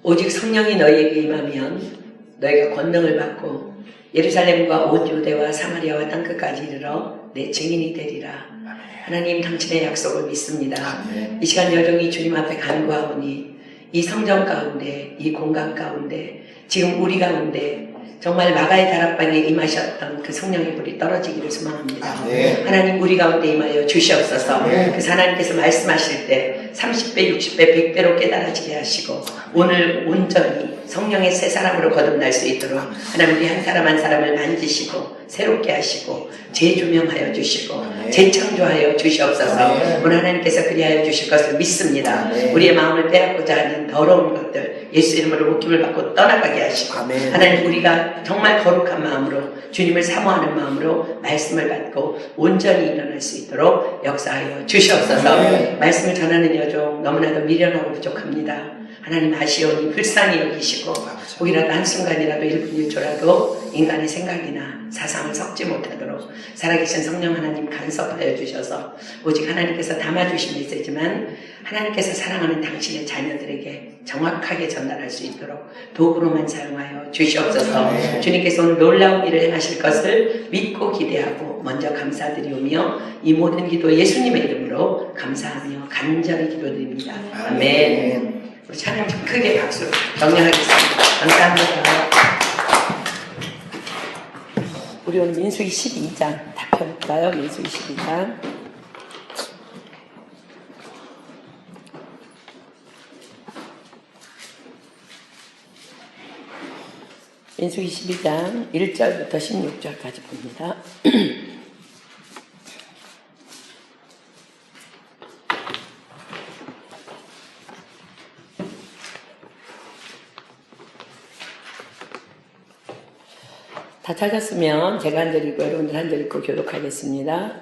오직 성령이 너희에게 임하면 너희가 권능을 받고 예루살렘과 온 유대와 사마리아와 땅끝까지 이르러 내 증인이 되리라. 하나님 당신의 약속을 믿습니다. 이 시간 여정이 주님 앞에 간구하오니 이 성전 가운데, 이 공간 가운데, 지금 우리 가운데 정말 마가의 다락방에 임하셨던 그 성령의 불이 떨어지기를 소망합니다. 하나님 우리 가운데 임하여 주시옵소서. 그래서 하나님께서 말씀하실 때 30배, 60배, 100배로 깨달아지게 하시고 오늘 온전히 성령의 새 사람으로 거듭날 수 있도록 하나님 우리 한 사람 한 사람을 만지시고 새롭게 하시고 재조명하여 주시고 재창조하여 주시옵소서. 오늘 하나님께서 그리하여 주실 것을 믿습니다. 우리의 마음을 빼앗고자 하는 더러운 것들 예수 이름으로 묶임을 받고 떠나가게 하시고 하나님 우리가 정말 거룩한 마음으로 주님을 사모하는 마음으로 말씀을 받고 온전히 일어날 수 있도록 역사하여 주시옵소서. 말씀을 전하는 여종 너무나도 미련하고 부족합니다. 하나님 아시오니 불쌍히 여기시고 혹이라도 한순간이라도 1분 1초라도 인간의 생각이나 사상을 섞지 못하도록 살아계신 성령 하나님 간섭하여 주셔서 오직 하나님께서 담아주신 메시지만 하나님께서 사랑하는 당신의 자녀들에게 정확하게 전달할 수 있도록 도구로만 사용하여 주시옵소서. 주님께서 오늘 놀라운 일을 행하실 것을 믿고 기대하고 먼저 감사드리오며 이 모든 기도 예수님의 이름으로 감사하며 간절히 기도드립니다. 아멘. 우리 찬양 좀 크게 박수 격려하겠습니다. 감사합니다. 우리 오늘 민수기 12장 다 펴볼까요? 민수기 12장. 민수기 12장 1절부터 16절까지 봅니다. 다 찾았으면 제가 한 절 읽고 여러분들 한 절 읽고 교독하겠습니다.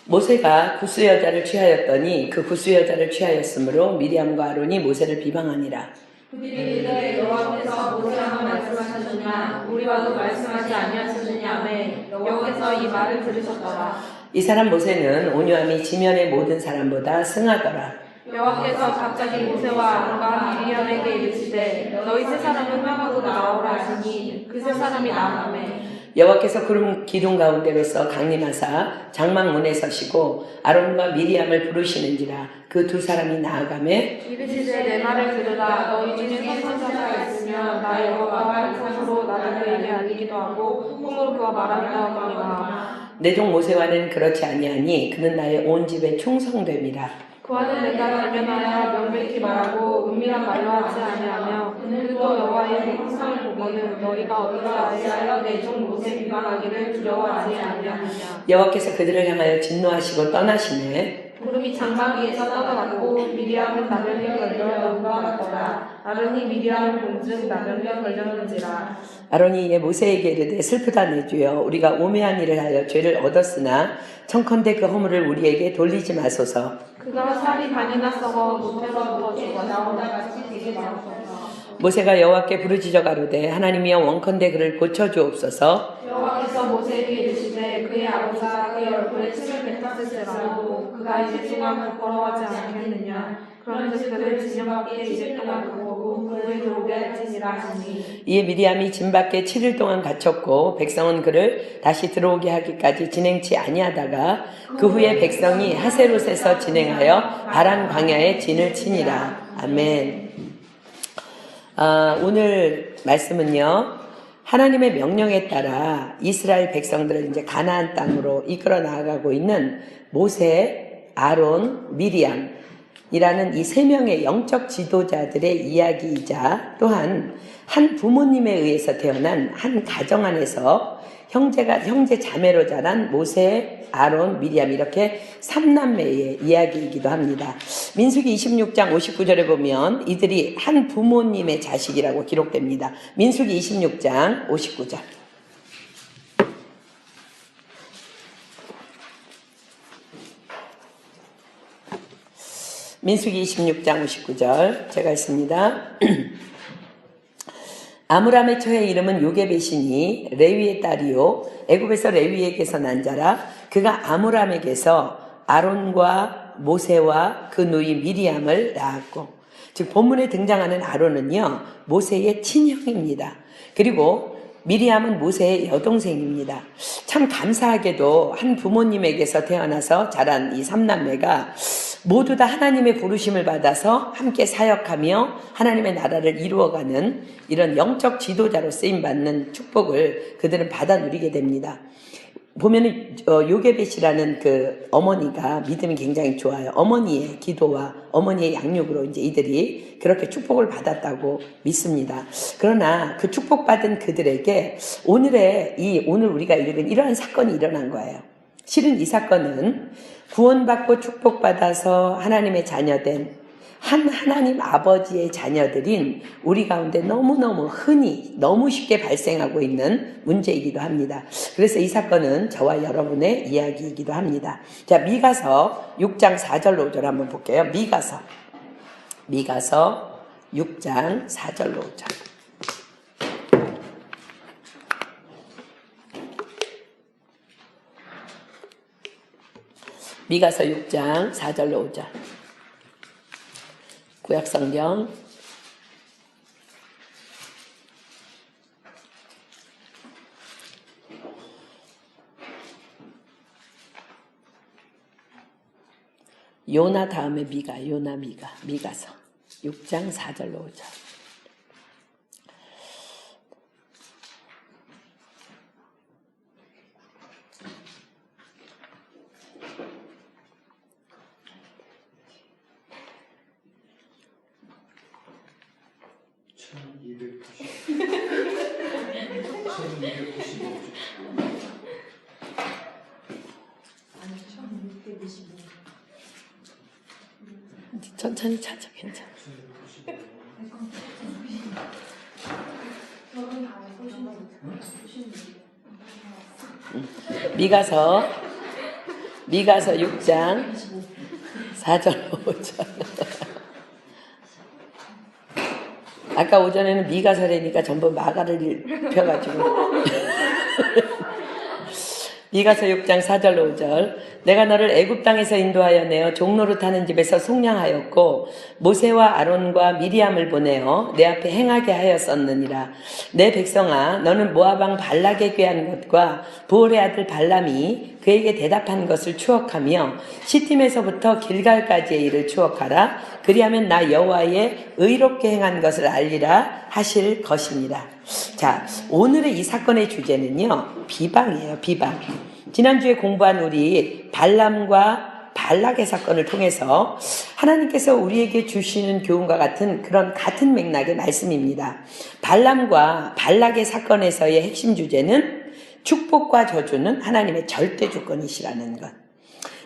모세가 구스 여자를 취하였더니 그 구스 여자를 취하였으므로 미리암과 아론이 모세를 비방하니라. 그들이 여호와께서 모세와만 말씀하셨느냐 우리와도 말씀하지 아니하셨느냐매 여호와께서 이 말을 들으셨더라. 이 사람 모세는 온유함이 지면의 모든 사람보다 승하더라. 여호와께서 갑자기 모세와 아론과 미리암에게 이르시되 너희 세 사람은 회막으로 나오라 하시니 그 세 사람이 나아가매 여호와께서 구름 기둥 가운데로서 강림하사 장막문에 서시고 아론과 미리암을 부르시는지라 그 두 사람이 나아가매 이르시되 내 말을 들으라. 너희 중에 선지자가 있으면 나 여호와가 백성으로 나를 그에게 알리기도 하고 꿈으로 그와 말하기도 하거니와 내 종 모세와는 그렇지 아니하니 그는 나의 온 집에 충성됨이라. 그와는 내가 대면하여 명백히 말하고 은밀한 말로 하지 아니하며 그는 또 여호와의 형상을 보고는 너희가 어찌하여 내 종 모세 비방하기를 두려워하지 아니하느냐. 여호와께서 그들을 향하여 진노하시고 떠나시매 구름이 장막 위에서 떠나갔고 미리암은 나병에 걸려 영과 같더라. 아론이 미리암을 본즉 나병에 걸렸는지라. 아론이 이에 모세에게 이르되 슬프다 내 주여 우리가 오매한 일을 하여 죄를 얻었으나 청컨대 그 허물을 우리에게 돌리지 마소서. 그가 살이 반이나 썩어 모태로부터 죽어나오다 같이 되게 되었소서. 모세가 여호와께 부르짖어 가로되 하나님이여 원컨대 그를 고쳐주옵소서. 여호와께서 모세에게 이르시되 그의 아버지가 그의 얼굴에 침을 뱉었을지라도 그가 이제 동안 부끄러워하지 않겠느냐. 그런즉 그를 진영 밖에 이제 동안 두고 그를 들어오게 할지니라 하시니. 이에 미리암이 진 밖에 7일 동안 갇혔고 백성은 그를 다시 들어오게 하기까지 진행치 아니하다가 그 후에 백성이 하세롯에서 진행하여 바란 광야에 진을 치니라. 아멘. 오늘 말씀은요, 하나님의 명령에 따라 이스라엘 백성들을 이제 가나안 땅으로 이끌어 나아가고 있는 모세, 아론, 미리암이라는 이 세 명의 영적 지도자들의 이야기이자 또한 한 부모님에 의해서 태어난 한 가정 안에서 형제 자매로 자란 모세, 아론, 미리암 이렇게 3남매의 이야기이기도 합니다. 민수기 26장 59절에 보면 이들이 한 부모님의 자식이라고 기록됩니다. 민수기 26장 59절. 민수기 26장 59절 제가 읽습니다. 아므람의 처의 이름은 요게벳이니 레위의 딸이요 애굽에서 레위에게서 난 자라. 그가 아므람에게서 아론과 모세와 그 누이 미리암을 낳았고 즉 본문에 등장하는 아론은요, 모세의 친형입니다. 그리고 미리암은 모세의 여동생입니다. 참 감사하게도 한 부모님에게서 태어나서 자란 이 3남매가 모두 다 하나님의 부르심을 받아서 함께 사역하며 하나님의 나라를 이루어가는 이런 영적 지도자로 쓰임받는 축복을 그들은 받아 누리게 됩니다. 보면은 요게벳이라는 그 어머니가 믿음이 굉장히 좋아요. 어머니의 기도와 어머니의 양육으로 이제 이들이 그렇게 축복을 받았다고 믿습니다. 그러나 그 축복받은 그들에게 오늘 우리가 읽은 이러한 사건이 일어난 거예요. 실은 이 사건은 구원받고 축복받아서 하나님의 자녀된 하나님 아버지의 자녀들인 우리 가운데 너무너무 흔히 너무 쉽게 발생하고 있는 문제이기도 합니다. 그래서 이 사건은 저와 여러분의 이야기이기도 합니다. 자, 미가서 6장 4절로 5절 한번 볼게요. 미가서 6장 4절로 5절. 미가서 6장 4절로 5절. 구약성경 요나 다음에 미가서 6장 4절로 5절. 천천히 찾아, 괜찮아. 미가서 6장 4절 5절. 아까 오전에는 미가서라니까 전부 마가를 펴가지고. 미가서 6장 4절로 5절. 내가 너를 애굽 땅에서 인도하여 내어 종로로 타는 집에서 속량하였고 모세와 아론과 미리암을 보내어 내 앞에 행하게 하였었느니라. 내 백성아, 너는 모압 왕 발락에 꾀한 것과 부올의 아들 발람이 그에게 대답한 것을 추억하며 시팀에서부터 길갈까지의 일을 추억하라. 그리하면 나 여호와의 의롭게 행한 것을 알리라 하실 것이니라. 자, 오늘의 이 사건의 주제는요, 비방이에요. 비방. 지난주에 공부한 우리 발람과 발락의 사건을 통해서 하나님께서 우리에게 주시는 교훈과 같은 맥락의 말씀입니다. 발람과 발락의 사건에서의 핵심 주제는 축복과 저주는 하나님의 절대 조건이시라는 것.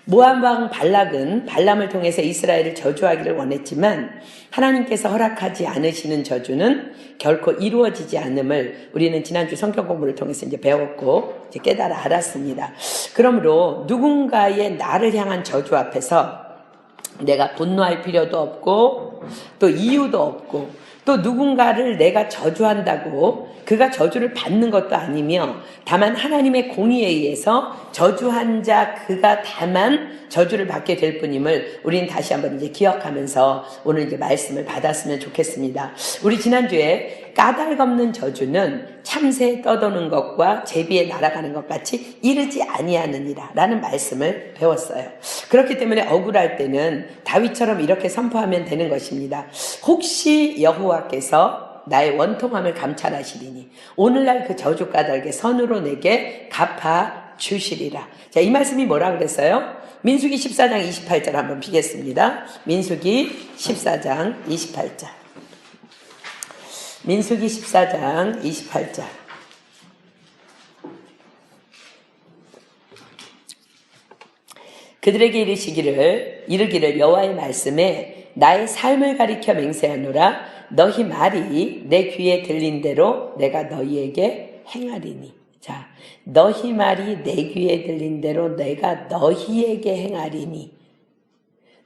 모압 왕 발락은 발람을 통해서 이스라엘을 저주하기를 원했지만 하나님께서 허락하지 않으시는 저주는 결코 이루어지지 않음을 우리는 지난주 성경 공부를 통해서 이제 배웠고 이제 깨달아 알았습니다. 그러므로 누군가의 나를 향한 저주 앞에서 내가 분노할 필요도 없고 또 이유도 없고 또 누군가를 내가 저주한다고 그가 저주를 받는 것도 아니며 다만 하나님의 공의에 의해서 저주한 자 그가 다만 저주를 받게 될 뿐임을 우리는 다시 한번 이제 기억하면서 오늘 이제 말씀을 받았으면 좋겠습니다. 우리 지난주에 까닭 없는 저주는 참새에 떠도는 것과 제비에 날아가는 것 같이 이르지 아니하느니라 라는 말씀을 배웠어요. 그렇기 때문에 억울할 때는 다윗처럼 이렇게 선포하면 되는 것입니다. 혹시 여호와께서 나의 원통함을 감찰하시리니 오늘날 그 저주 까닭의 선으로 내게 갚아 주시리라. 자, 이 말씀이 뭐라 그랬어요? 민수기 14장 28절 한번 피겠습니다. 민수기 14장 28절. 민수기 14장 28절. 그들에게 이르기를 여호와의 말씀에 나의 삶을 가리켜 맹세하노라. 너희 말이 내 귀에 들린 대로 내가 너희에게 행하리니. 자, 너희 말이 내 귀에 들린 대로 내가 너희에게 행하리니.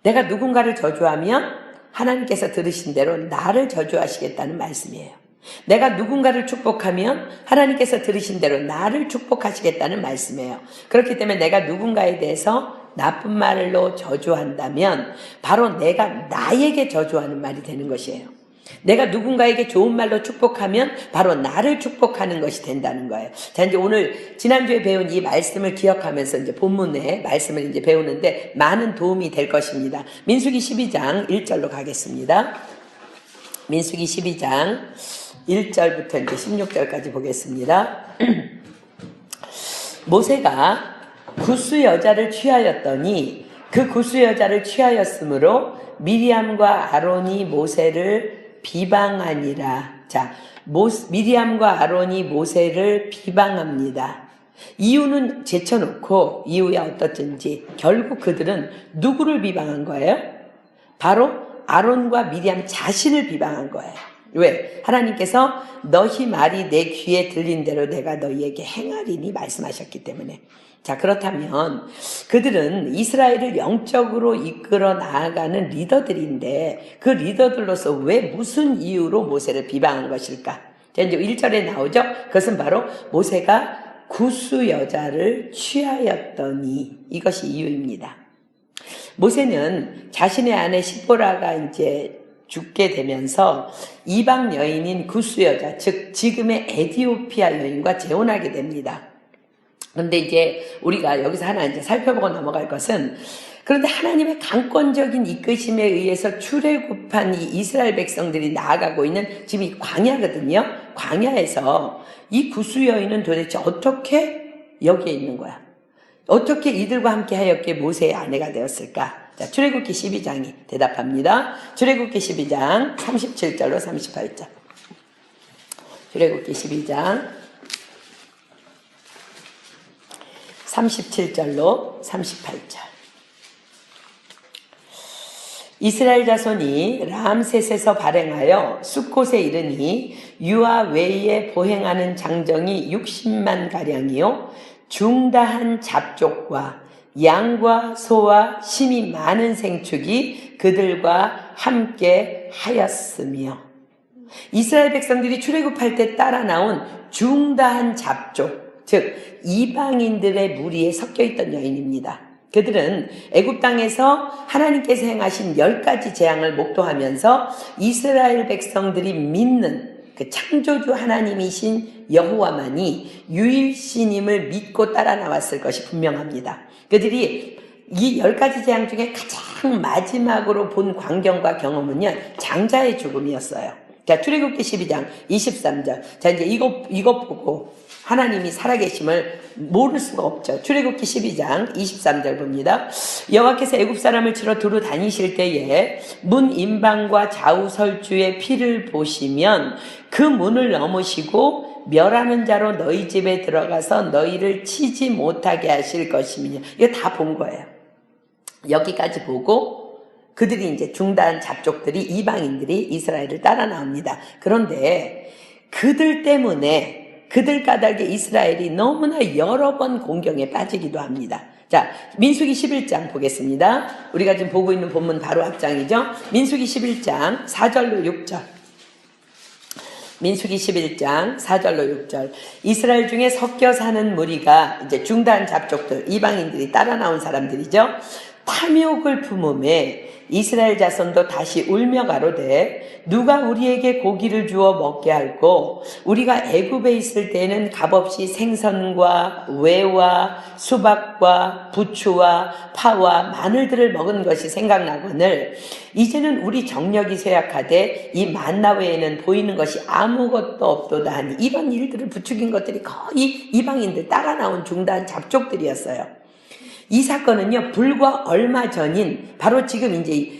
내가 누군가를 저주하면 하나님께서 들으신 대로 나를 저주하시겠다는 말씀이에요. 내가 누군가를 축복하면 하나님께서 들으신 대로 나를 축복하시겠다는 말씀이에요. 그렇기 때문에 내가 누군가에 대해서 나쁜 말로 저주한다면 바로 내가 나에게 저주하는 말이 되는 것이에요. 내가 누군가에게 좋은 말로 축복하면 바로 나를 축복하는 것이 된다는 거예요. 자, 이제 오늘 지난주에 배운 이 말씀을 기억하면서 이제 본문의 말씀을 이제 배우는데 많은 도움이 될 것입니다. 민수기 12장 1절로 가겠습니다. 민수기 12장 1절부터 이제 16절까지 보겠습니다. 모세가 구스 여자를 취하였더니 그 구스 여자를 취하였으므로 미리암과 아론이 모세를 비방하니라. 자, 미리암과 아론이 모세를 비방합니다. 이유는 제쳐놓고 이유야 어떻든지 결국 그들은 누구를 비방한 거예요? 바로 아론과 미리암 자신을 비방한 거예요. 왜? 하나님께서 너희 말이 내 귀에 들린 대로 내가 너희에게 행하리니 말씀하셨기 때문에. 자, 그렇다면 그들은 이스라엘을 영적으로 이끌어 나아가는 리더들인데 그 리더들로서 왜 무슨 이유로 모세를 비방한 것일까? 자, 이제 1절에 나오죠. 그것은 바로 모세가 구스 여자를 취하였더니 이것이 이유입니다. 모세는 자신의 아내 시보라가 이제 죽게 되면서 이방 여인인 구스 여자, 즉 지금의 에티오피아 여인과 재혼하게 됩니다. 그런데 이제 우리가 여기서 하나 이제 살펴보고 넘어갈 것은 그런데 하나님의 강권적인 이끄심에 의해서 출애굽한 이 이스라엘 백성들이 나아가고 있는 지금 이 광야거든요. 광야에서 이 구스 여인은 도대체 어떻게 여기에 있는 거야? 어떻게 이들과 함께 하였기에 모세의 아내가 되었을까? 자, 출애굽기 12장이 대답합니다. 출애굽기 12장 37절로 38절. 출애굽기 12장 37절로 38절. 이스라엘 자손이 람셋에서 발행하여 숫곳에 이르니 유아 외에 보행하는 장정이 60만 가량이요 중다한 잡족과 양과 소와 심이 많은 생축이 그들과 함께 하였으며. 이스라엘 백성들이 출애굽할 때 따라 나온 중다한 잡족, 즉 이방인들의 무리에 섞여 있던 여인입니다. 그들은 애굽 땅에서 하나님께서 행하신 10가지 재앙을 목도하면서 이스라엘 백성들이 믿는 그 창조주 하나님이신 여호와만이 유일신임을 믿고 따라 나왔을 것이 분명합니다. 그들이 이 10가지 재앙 중에 가장 마지막으로 본 광경과 경험은요, 장자의 죽음이었어요. 자, 출애굽기 12장 23절. 자, 이제 이거 보고 하나님이 살아계심을 모를 수가 없죠. 출애굽기 12장 23절 봅니다. 여호와께서 애굽 사람을 치러 두루 다니실 때에 문 임방과 좌우 설주의 피를 보시면 그 문을 넘으시고 멸하는 자로 너희 집에 들어가서 너희를 치지 못하게 하실 것이며. 이거 다 본 거예요. 여기까지 보고 그들이 이제 중단 잡족들이 이방인들이 이스라엘을 따라 나옵니다. 그런데 그들 때문에 그들 까닭에 이스라엘이 너무나 여러 번 공경에 빠지기도 합니다. 자, 민수기 11장 보겠습니다. 우리가 지금 보고 있는 본문 바로 앞장이죠. 민수기 11장 4절로 6절. 민수기 11장 4절로 6절. 이스라엘 중에 섞여 사는 무리가 이제 중단 잡족들, 이방인들이 따라 나온 사람들이죠. 탐욕을 품음에 이스라엘 자손도 다시 울며 가로되 누가 우리에게 고기를 주어 먹게 할꼬? 우리가 애굽에 있을 때는 값없이 생선과 외와 수박과 부추와 파와 마늘들을 먹은 것이 생각나거늘 이제는 우리 정력이 쇠약하되 이 만나 외에는 보이는 것이 아무것도 없도다 하니. 이런 일들을 부추긴 것들이 거의 이방인들 따라 나온 중단 잡족들이었어요. 이 사건은요, 불과 얼마 전인 바로 지금 이제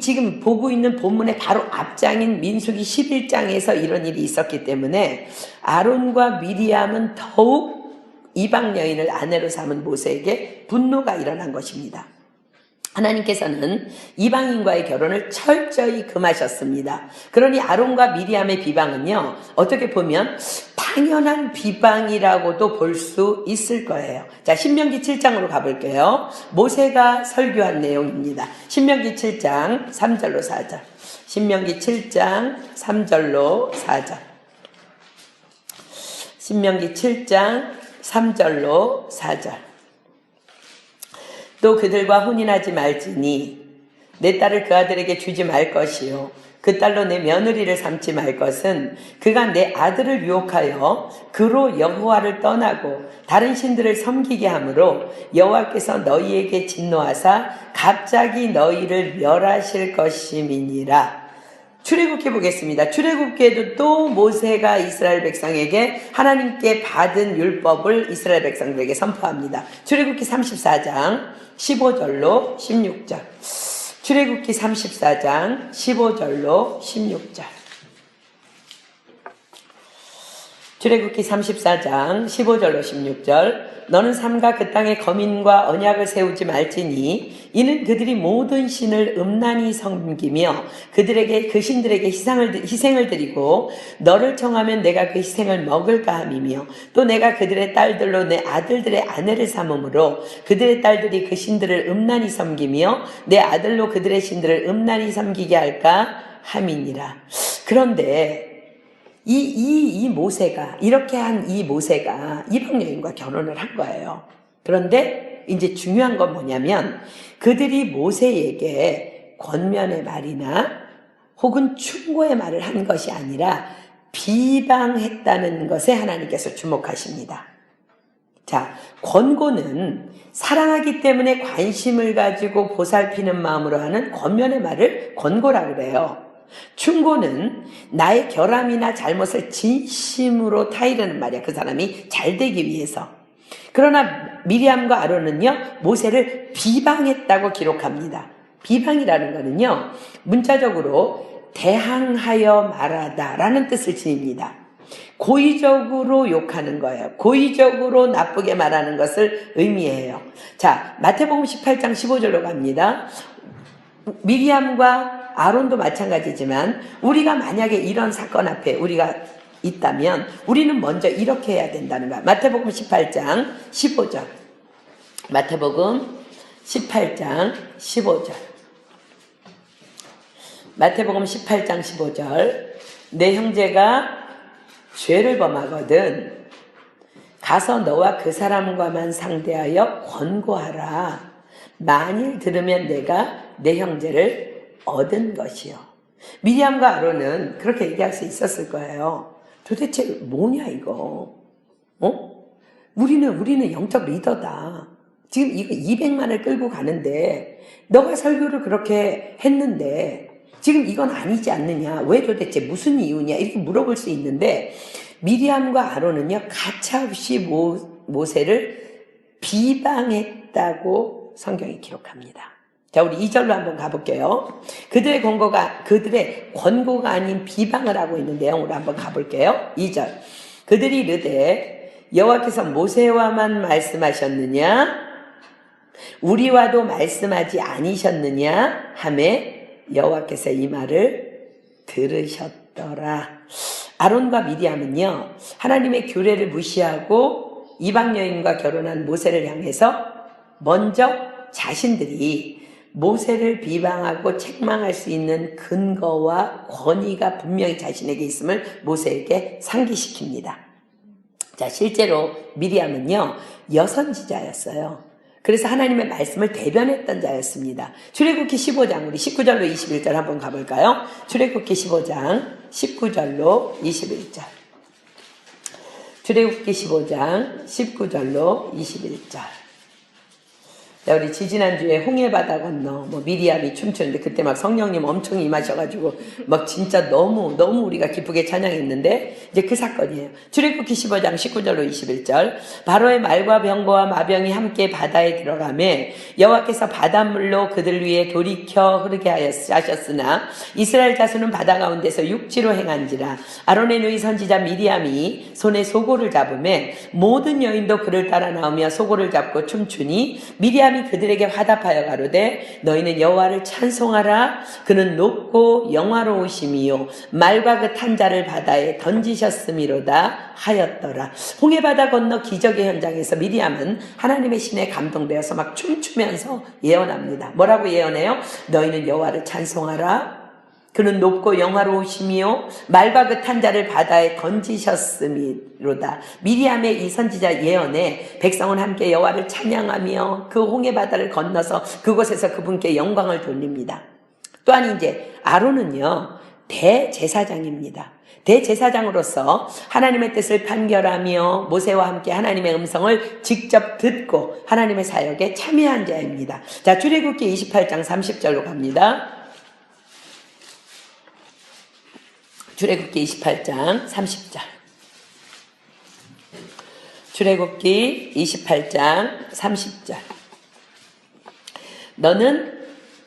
지금 보고 있는 본문의 바로 앞장인 민수기 11장에서 이런 일이 있었기 때문에 아론과 미리암은 더욱 이방 여인을 아내로 삼은 모세에게 분노가 일어난 것입니다. 하나님께서는 이방인과의 결혼을 철저히 금하셨습니다. 그러니 아론과 미리암의 비방은요, 어떻게 보면 당연한 비방이라고도 볼 수 있을 거예요. 자, 신명기 7장으로 가볼게요. 모세가 설교한 내용입니다. 신명기 7장 3절로 4절. 신명기 7장 3절로 4절. 신명기 7장 3절로 4절. 또 그들과 혼인하지 말지니 내 딸을 그 아들에게 주지 말 것이요 그 딸로 내 며느리를 삼지 말 것은 그가 내 아들을 유혹하여 그로 여호와를 떠나고 다른 신들을 섬기게 하므로 여호와께서 너희에게 진노하사 갑자기 너희를 멸하실 것임이니라. 출애굽기 보겠습니다. 출애굽기에도 또 모세가 이스라엘 백성에게 하나님께 받은 율법을 이스라엘 백성들에게 선포합니다. 출애굽기 34장 15절로 16절. 출애굽기 34장 15절로 16절. 출애굽기 34장 15절로 16절. 너는 삼가 그 땅에 거민과 언약을 세우지 말지니 이는 그들이 모든 신을 음란히 섬기며 그들에게 그 신들에게 희생을 드리고 너를 청하면 내가 그 희생을 먹을까 함이며 또 내가 그들의 딸들로 내 아들들의 아내를 삼음으로 그들의 딸들이 그 신들을 음란히 섬기며 내 아들로 그들의 신들을 음란히 섬기게 할까 함이니라. 그런데 이 모세가, 이렇게 한 이 모세가 이방 여인과 결혼을 한 거예요. 그런데 이제 중요한 건 뭐냐면 그들이 모세에게 권면의 말이나 혹은 충고의 말을 한 것이 아니라 비방했다는 것에 하나님께서 주목하십니다. 자, 권고는 사랑하기 때문에 관심을 가지고 보살피는 마음으로 하는 권면의 말을 권고라고 그래요. 충고는 나의 결함이나 잘못을 진심으로 타이르는 말이야. 그 사람이 잘 되기 위해서. 그러나 미리암과 아론은요, 모세를 비방했다고 기록합니다. 비방이라는 거는요, 문자적으로 대항하여 말하다 라는 뜻을 지닙니다. 고의적으로 욕하는 거예요. 고의적으로 나쁘게 말하는 것을 의미해요. 자, 마태복음 18장 15절로 갑니다. 미리암과 아론도 마찬가지지만 우리가 만약에 이런 사건 앞에 우리가 있다면 우리는 먼저 이렇게 해야 된다는 거야. 마태복음 18장 15절. 마태복음 18장 15절. 마태복음 18장 15절. 내 형제가 죄를 범하거든 가서 너와 그 사람과만 상대하여 권고하라. 만일 들으면 내가 내 형제를 얻은 것이요. 미리암과 아론은 그렇게 얘기할 수 있었을 거예요. 도대체 뭐냐 이거? 우리는 영적 리더다. 지금 이거 200만을 끌고 가는데 너가 설교를 그렇게 했는데 지금 이건 아니지 않느냐? 왜 도대체 무슨 이유냐? 이렇게 물어볼 수 있는데 미리암과 아론은요 가차없이 모세를 비방했다고 성경이 기록합니다. 자, 우리 2절로 한번 가볼게요. 그들의 권고가 아닌 비방을 하고 있는 내용으로 한번 가볼게요. 2절. 그들이 이르되 여호와께서 모세와만 말씀하셨느냐? 우리와도 말씀하지 아니셨느냐? 하매 여호와께서 이 말을 들으셨더라. 아론과 미리암은요, 하나님의 규례를 무시하고 이방 여인과 결혼한 모세를 향해서 먼저 자신들이 모세를 비방하고 책망할 수 있는 근거와 권위가 분명히 자신에게 있음을 모세에게 상기시킵니다. 자, 실제로 미리암은요, 여선지자였어요. 그래서 하나님의 말씀을 대변했던 자였습니다. 출애굽기 15장, 우리 19절로 21절 한번 가볼까요? 출애굽기 15장 19절로 21절. 출애굽기 15장 19절로 21절. 자, 우리 지지난주에 홍해바다 건너 미리암이 춤추는데 그때 막 성령님 엄청 임하셔가지고 막 진짜 너무 우리가 기쁘게 찬양했는데 이제 그 사건이에요. 출애굽기 15장 19절로 21절. 바로의 말과 병거와 마병이 함께 바다에 들어가매 여호와께서 바닷물로 그들 위에 돌이켜 흐르게 하셨으나 이스라엘 자손은 바다 가운데서 육지로 행한지라. 아론의 누이 선지자 미리암이 손에 소고를 잡으매 모든 여인도 그를 따라 나오며 소고를 잡고 춤추니 미리암이 그들에게 화답하여 가로되 너희는 여호와를 찬송하라. 그는 높고 영화로우심이요 말과 그 탄 자를 바다에 던지셨음이로다 하였더라. 홍해바다 건너 기적의 현장에서 미리암은 하나님의 신에 감동되어서 막 춤추면서 예언합니다. 뭐라고 예언해요? 너희는 여호와를 찬송하라. 그는 높고 영화로우시며 말과 그 탄 자를 바다에 던지셨음이로다. 미리암의 이 선지자 예언에 백성은 함께 여호와를 찬양하며 그 홍해 바다를 건너서 그곳에서 그분께 영광을 돌립니다. 또한 이제 아론은요, 대제사장입니다. 대제사장으로서 하나님의 뜻을 판결하며 모세와 함께 하나님의 음성을 직접 듣고 하나님의 사역에 참여한 자입니다. 자, 출애굽기 28장 30절로 갑니다. 출애굽기 28장 30절. 출애굽기 28장 30절. 너는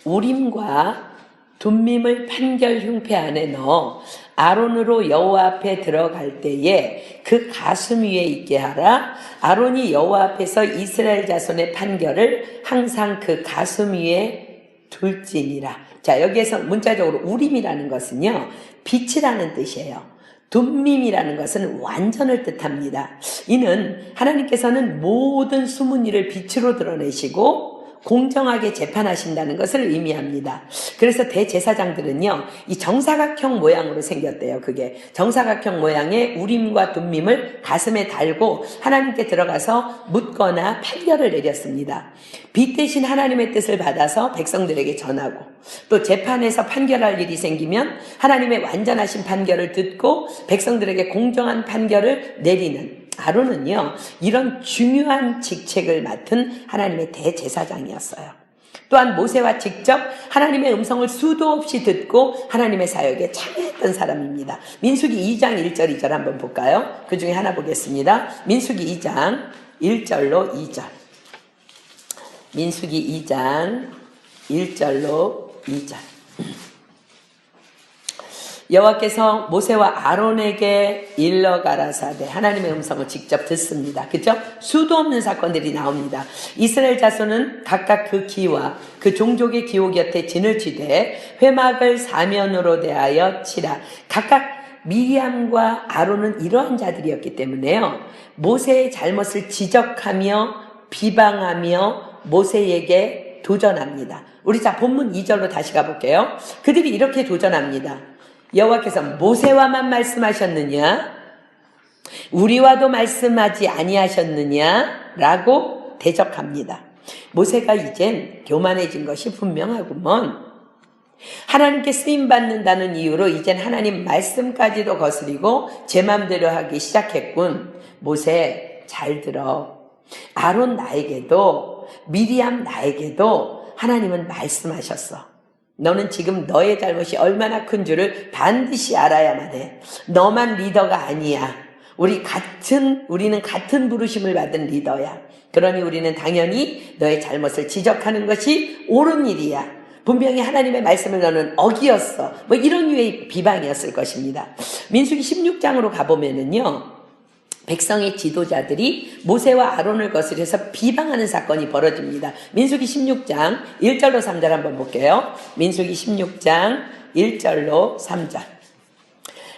우림과 둠밈을 판결 흉패 안에 넣어 아론으로 여호와 앞에 들어갈 때에 그 가슴 위에 있게 하라. 아론이 여호와 앞에서 이스라엘 자손의 판결을 항상 그 가슴 위에 둘지니라. 자, 여기에서 문자적으로 우림이라는 것은요, 빛이라는 뜻이에요. 둠밈이라는 것은 완전을 뜻합니다. 이는 하나님께서는 모든 숨은 일을 빛으로 드러내시고 공정하게 재판하신다는 것을 의미합니다. 그래서 대제사장들은요, 이 정사각형 모양으로 생겼대요. 그게 정사각형 모양의 우림과 둠밈을 가슴에 달고 하나님께 들어가서 묻거나 판결을 내렸습니다. 빛 대신 하나님의 뜻을 받아서 백성들에게 전하고, 또 재판에서 판결할 일이 생기면 하나님의 완전하신 판결을 듣고 백성들에게 공정한 판결을 내리는 아론은요, 이런 중요한 직책을 맡은 하나님의 대제사장이었어요. 또한 모세와 직접 하나님의 음성을 수도 없이 듣고 하나님의 사역에 참여했던 사람입니다. 민수기 2장 1절 2절 한번 볼까요? 그 중에 하나 보겠습니다. 민수기 2장 1절로 2절. 민수기 2장 1절로 2절. 여호와께서 모세와 아론에게 일러 가라사대, 하나님의 음성을 직접 듣습니다. 그죠? 수도 없는 사건들이 나옵니다. 이스라엘 자손은 각각 그 기와 그 종족의 기호 곁에 진을 치되 회막을 사면으로 대하여 치라. 각각 미리암과 아론은 이러한 자들이었기 때문에요, 모세의 잘못을 지적하며 비방하며 모세에게 도전합니다. 우리 자 본문 2절로 다시 가볼게요. 그들이 이렇게 도전합니다. 여호와께서 모세와만 말씀하셨느냐? 우리와도 말씀하지 아니하셨느냐? 라고 대적합니다. 모세가 이젠 교만해진 것이 분명하구먼. 하나님께 쓰임받는다는 이유로 이젠 하나님 말씀까지도 거스리고 제 맘대로 하기 시작했군. 모세, 잘 들어. 아론 나에게도, 미리암 나에게도 하나님은 말씀하셨어. 너는 지금 너의 잘못이 얼마나 큰 줄을 반드시 알아야만 해. 너만 리더가 아니야. 우리는 같은 부르심을 받은 리더야. 그러니 우리는 당연히 너의 잘못을 지적하는 것이 옳은 일이야. 분명히 하나님의 말씀을 너는 어기었어. 뭐 이런 류의 비방이었을 것입니다. 민수기 16장으로 가보면은요, 백성의 지도자들이 모세와 아론을 거스려서 비방하는 사건이 벌어집니다. 민수기 16장 1절로 3절 한번 볼게요. 민수기 16장 1절로 3절.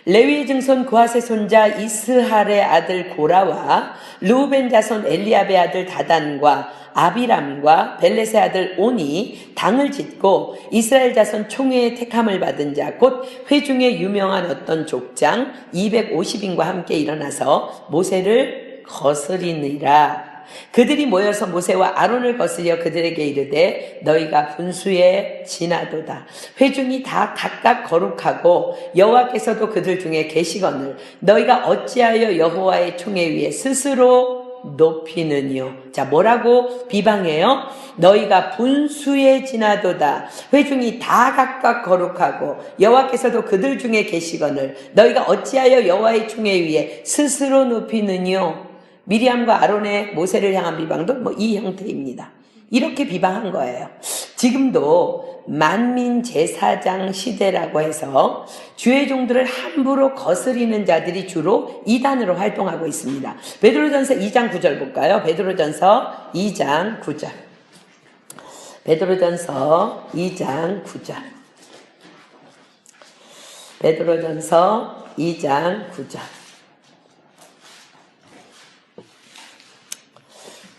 레위의 증손 그핫의 손자 이스할의 아들 고라와 르우벤 자손 엘리압의 아들 다단과 아비람과 벨렛의 아들 온이 당을 짓고 이스라엘 자손 총회의 택함을 받은 자 곧 회중에 유명한 어떤 족장 250인과 함께 일어나서 모세를 거스리니라. 그들이 모여서 모세와 아론을 거스려 그들에게 이르되 너희가 분수에 지나도다. 회중이 다 각각 거룩하고 여호와께서도 그들 중에 계시거늘 너희가 어찌하여 여호와의 총회 위에 스스로 높이느뇨. 자, 뭐라고 비방해요? 너희가 분수에 지나도다. 회중이 다 각각 거룩하고 여호와께서도 그들 중에 계시거늘 너희가 어찌하여 여호와의 총회 위에 스스로 높이느뇨. 미리암과 아론의 모세를 향한 비방도 뭐 이 형태입니다. 이렇게 비방한 거예요. 지금도 만민 제사장 시대라고 해서 주의 종들을 함부로 거스리는 자들이 주로 이단으로 활동하고 있습니다. 베드로전서 2장 9절 볼까요? 베드로전서 2장 9절. 베드로전서 2장 9절. 베드로전서 2장 9절.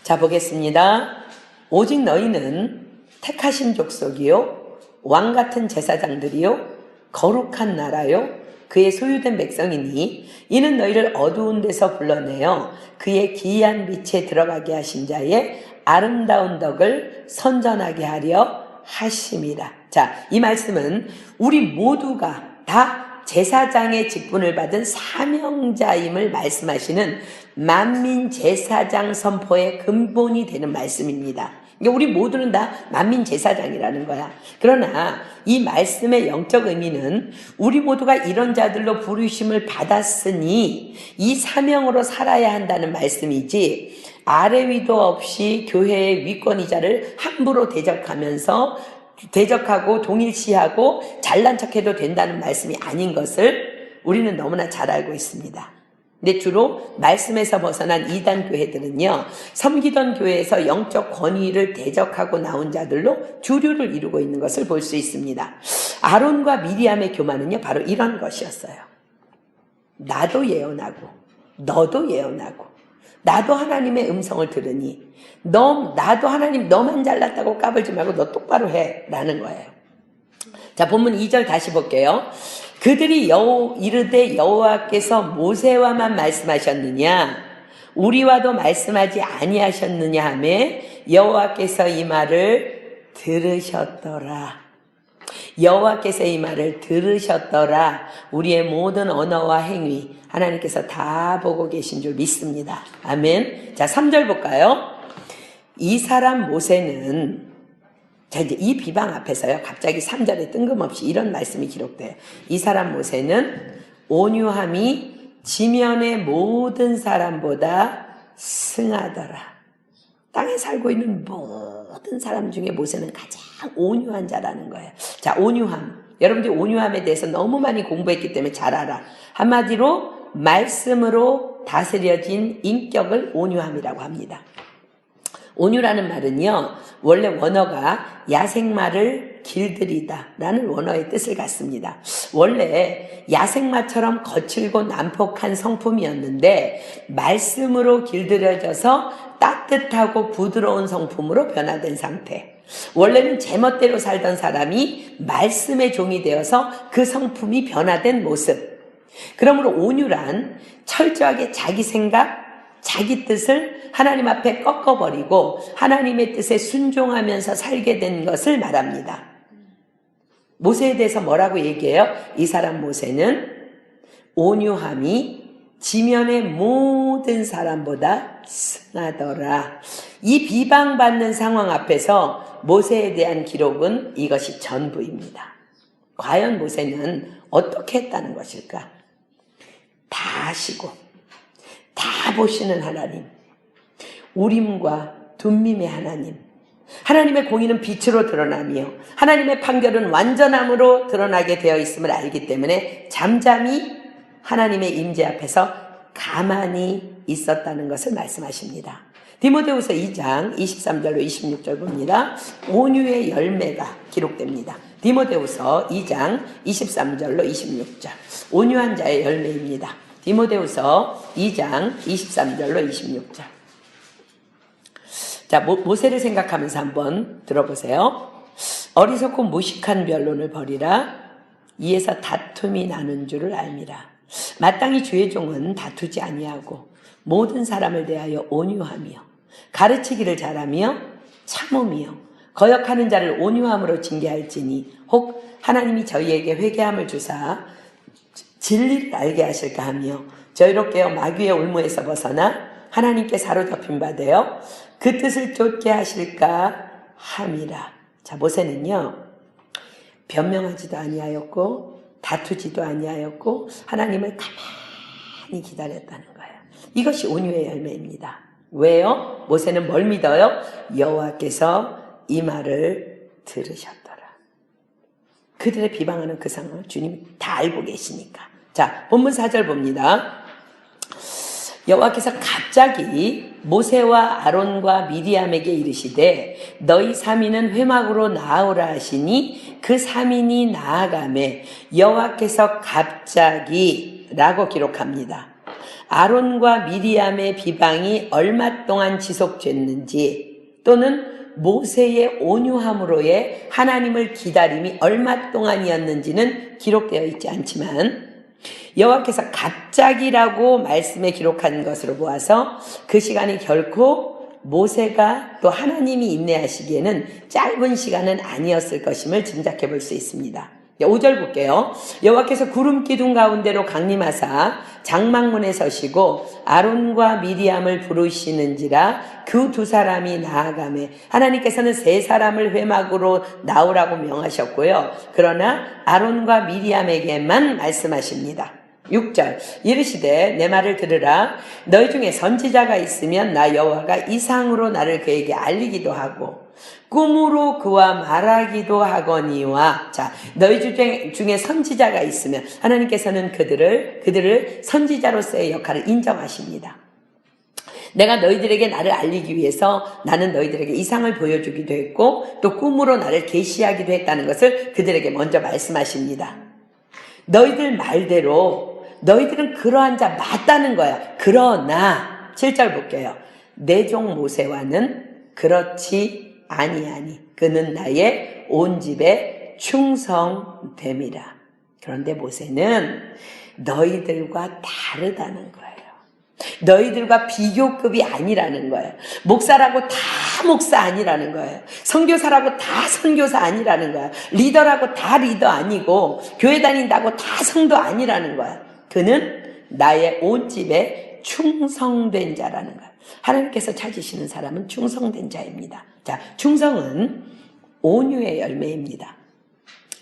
자, 보겠습니다. 오직 너희는 택하신 족속이요 왕같은 제사장들이요 거룩한 나라요 그의 소유된 백성이니 이는 너희를 어두운 데서 불러내어 그의 기이한 빛에 들어가게 하신 자의 아름다운 덕을 선전하게 하려 하심이라. 자, 이 말씀은 우리 모두가 다 제사장의 직분을 받은 사명자임을 말씀하시는 만민 제사장 선포의 근본이 되는 말씀입니다. 그러니까 우리 모두는 다 만민 제사장이라는 거야. 그러나 이 말씀의 영적 의미는 우리 모두가 이런 자들로 부르심을 받았으니 이 사명으로 살아야 한다는 말씀이지, 아래 위도 없이 교회의 위권이자를 함부로 대적하고 동일시하고 잘난 척해도 된다는 말씀이 아닌 것을 우리는 너무나 잘 알고 있습니다. 근데 주로 말씀에서 벗어난 이단 교회들은요, 섬기던 교회에서 영적 권위를 대적하고 나온 자들로 주류를 이루고 있는 것을 볼 수 있습니다. 아론과 미리암의 교만은요, 바로 이런 것이었어요. 나도 예언하고 너도 예언하고 나도 하나님의 음성을 들으니 나도 하나님 너만 잘났다고 까불지 말고 너 똑바로 해 라는 거예요. 자, 본문 2절 다시 볼게요. 그들이 이르되 여호와께서 모세와만 말씀하셨느냐 우리와도 말씀하지 아니하셨느냐 하매 여호와께서 이 말을 들으셨더라. 여호와께서 이 말을 들으셨더라. 우리의 모든 언어와 행위 하나님께서 다 보고 계신 줄 믿습니다. 아멘. 자, 3절 볼까요? 이 사람 모세는, 자, 이제 이 비방 앞에서요, 갑자기 3절에 뜬금없이 이런 말씀이 기록돼요. 이 사람 모세는 온유함이 지면의 모든 사람보다 승하더라. 땅에 살고 있는 모든 사람 중에 모세는 가장 온유한 자라는 거예요. 자, 온유함. 여러분들이 온유함에 대해서 너무 많이 공부했기 때문에 잘 알아. 한마디로 말씀으로 다스려진 인격을 온유함이라고 합니다. 온유라는 말은요, 원래 원어가 야생마를 길들이다 라는 원어의 뜻을 갖습니다. 원래 야생마처럼 거칠고 난폭한 성품이었는데 말씀으로 길들여져서 따뜻하고 부드러운 성품으로 변화된 상태. 원래는 제멋대로 살던 사람이 말씀의 종이 되어서 그 성품이 변화된 모습. 그러므로 온유란 철저하게 자기 생각, 자기 뜻을 하나님 앞에 꺾어버리고 하나님의 뜻에 순종하면서 살게 된 것을 말합니다. 모세에 대해서 뭐라고 얘기해요? 이 사람 모세는 온유함이 지면의 모든 사람보다 승하더라. 이 비방받는 상황 앞에서 모세에 대한 기록은 이것이 전부입니다. 과연 모세는 어떻게 했다는 것일까? 다 아시고 다 보시는 하나님, 우림과 둠밈의 하나님, 하나님의 공의는 빛으로 드러나며 하나님의 판결은 완전함으로 드러나게 되어 있음을 알기 때문에 잠잠히 하나님의 임재 앞에서 가만히 있었다는 것을 말씀하십니다. 디모데후서 2장 23절로 26절 봅니다. 온유의 열매가 기록됩니다. 디모데후서 2장 23절로 26절, 온유한 자의 열매입니다. 디모데후서 2장 23절로 26절. 자, 모세를 생각하면서 한번 들어보세요. 어리석고 무식한 변론을 버리라. 이에서 다툼이 나는 줄을 알미라. 마땅히 주의 종은 다투지 아니하고 모든 사람을 대하여 온유하며 가르치기를 잘하며 참으며 거역하는 자를 온유함으로 징계할지니 혹 하나님이 저희에게 회개함을 주사 진리를 알게 하실까 하며 저희로 깨어 마귀의 올무에서 벗어나 하나님께 사로잡힌 바 되어 그 뜻을 쫓게 하실까 함이라. 자, 모세는요, 변명하지도 아니하였고 다투지도 아니하였고 하나님을 가만히 기다렸다는 거예요. 이것이 온유의 열매입니다. 왜요? 모세는 뭘 믿어요? 여호와께서 이 말을 들으셨더라. 그들의 비방하는 그 상황을 주님이 다 알고 계시니까. 자, 본문 4절 봅니다. 여호와께서 갑자기 모세와 아론과 미리암에게 이르시되 너희 3인은 회막으로 나아오라 하시니 그 3인이 나아가매 여호와께서 갑자기 라고 기록합니다. 아론과 미리암의 비방이 얼마 동안 지속됐는지 또는 모세의 온유함으로의 하나님을 기다림이 얼마 동안이었는지는 기록되어 있지 않지만 여호와께서 갑자기라고 말씀에 기록한 것으로 보아서 그 시간이 결코 모세가 또 하나님이 인내하시기에는 짧은 시간은 아니었을 것임을 짐작해 볼 수 있습니다. 5절 볼게요. 여호와께서 구름 기둥 가운데로 강림하사 장막문에 서시고 아론과 미리암을 부르시는지라 그 두 사람이 나아가매 하나님께서는 세 사람을 회막으로 나오라고 명하셨고요. 그러나 아론과 미리암에게만 말씀하십니다. 6절 이르시되 내 말을 들으라. 너희 중에 선지자가 있으면 나 여호와가 이상으로 나를 그에게 알리기도 하고 꿈으로 그와 말하기도 하거니와. 자, 너희 중에 선지자가 있으면 하나님께서는 그들을 선지자로서의 역할을 인정하십니다. 내가 너희들에게 나를 알리기 위해서 나는 너희들에게 이상을 보여주기도 했고 또 꿈으로 나를 계시하기도 했다는 것을 그들에게 먼저 말씀하십니다. 너희들 말대로 너희들은 그러한 자 맞다는 거야. 그러나 7절 볼게요. 내 종 모세와는 그렇지 아니하니 그는 나의 온 집에 충성됨이라. 그런데 모세는 너희들과 다르다는 거예요. 너희들과 비교급이 아니라는 거예요. 목사라고 다 목사 아니라는 거예요. 선교사라고 다 선교사 아니라는 거예요. 리더라고 다 리더 아니고 교회 다닌다고 다 성도 아니라는 거예요. 그는 나의 온 집에 충성된 자라는 거예요. 하나님께서 찾으시는 사람은 충성된 자입니다. 자, 충성은 온유의 열매입니다.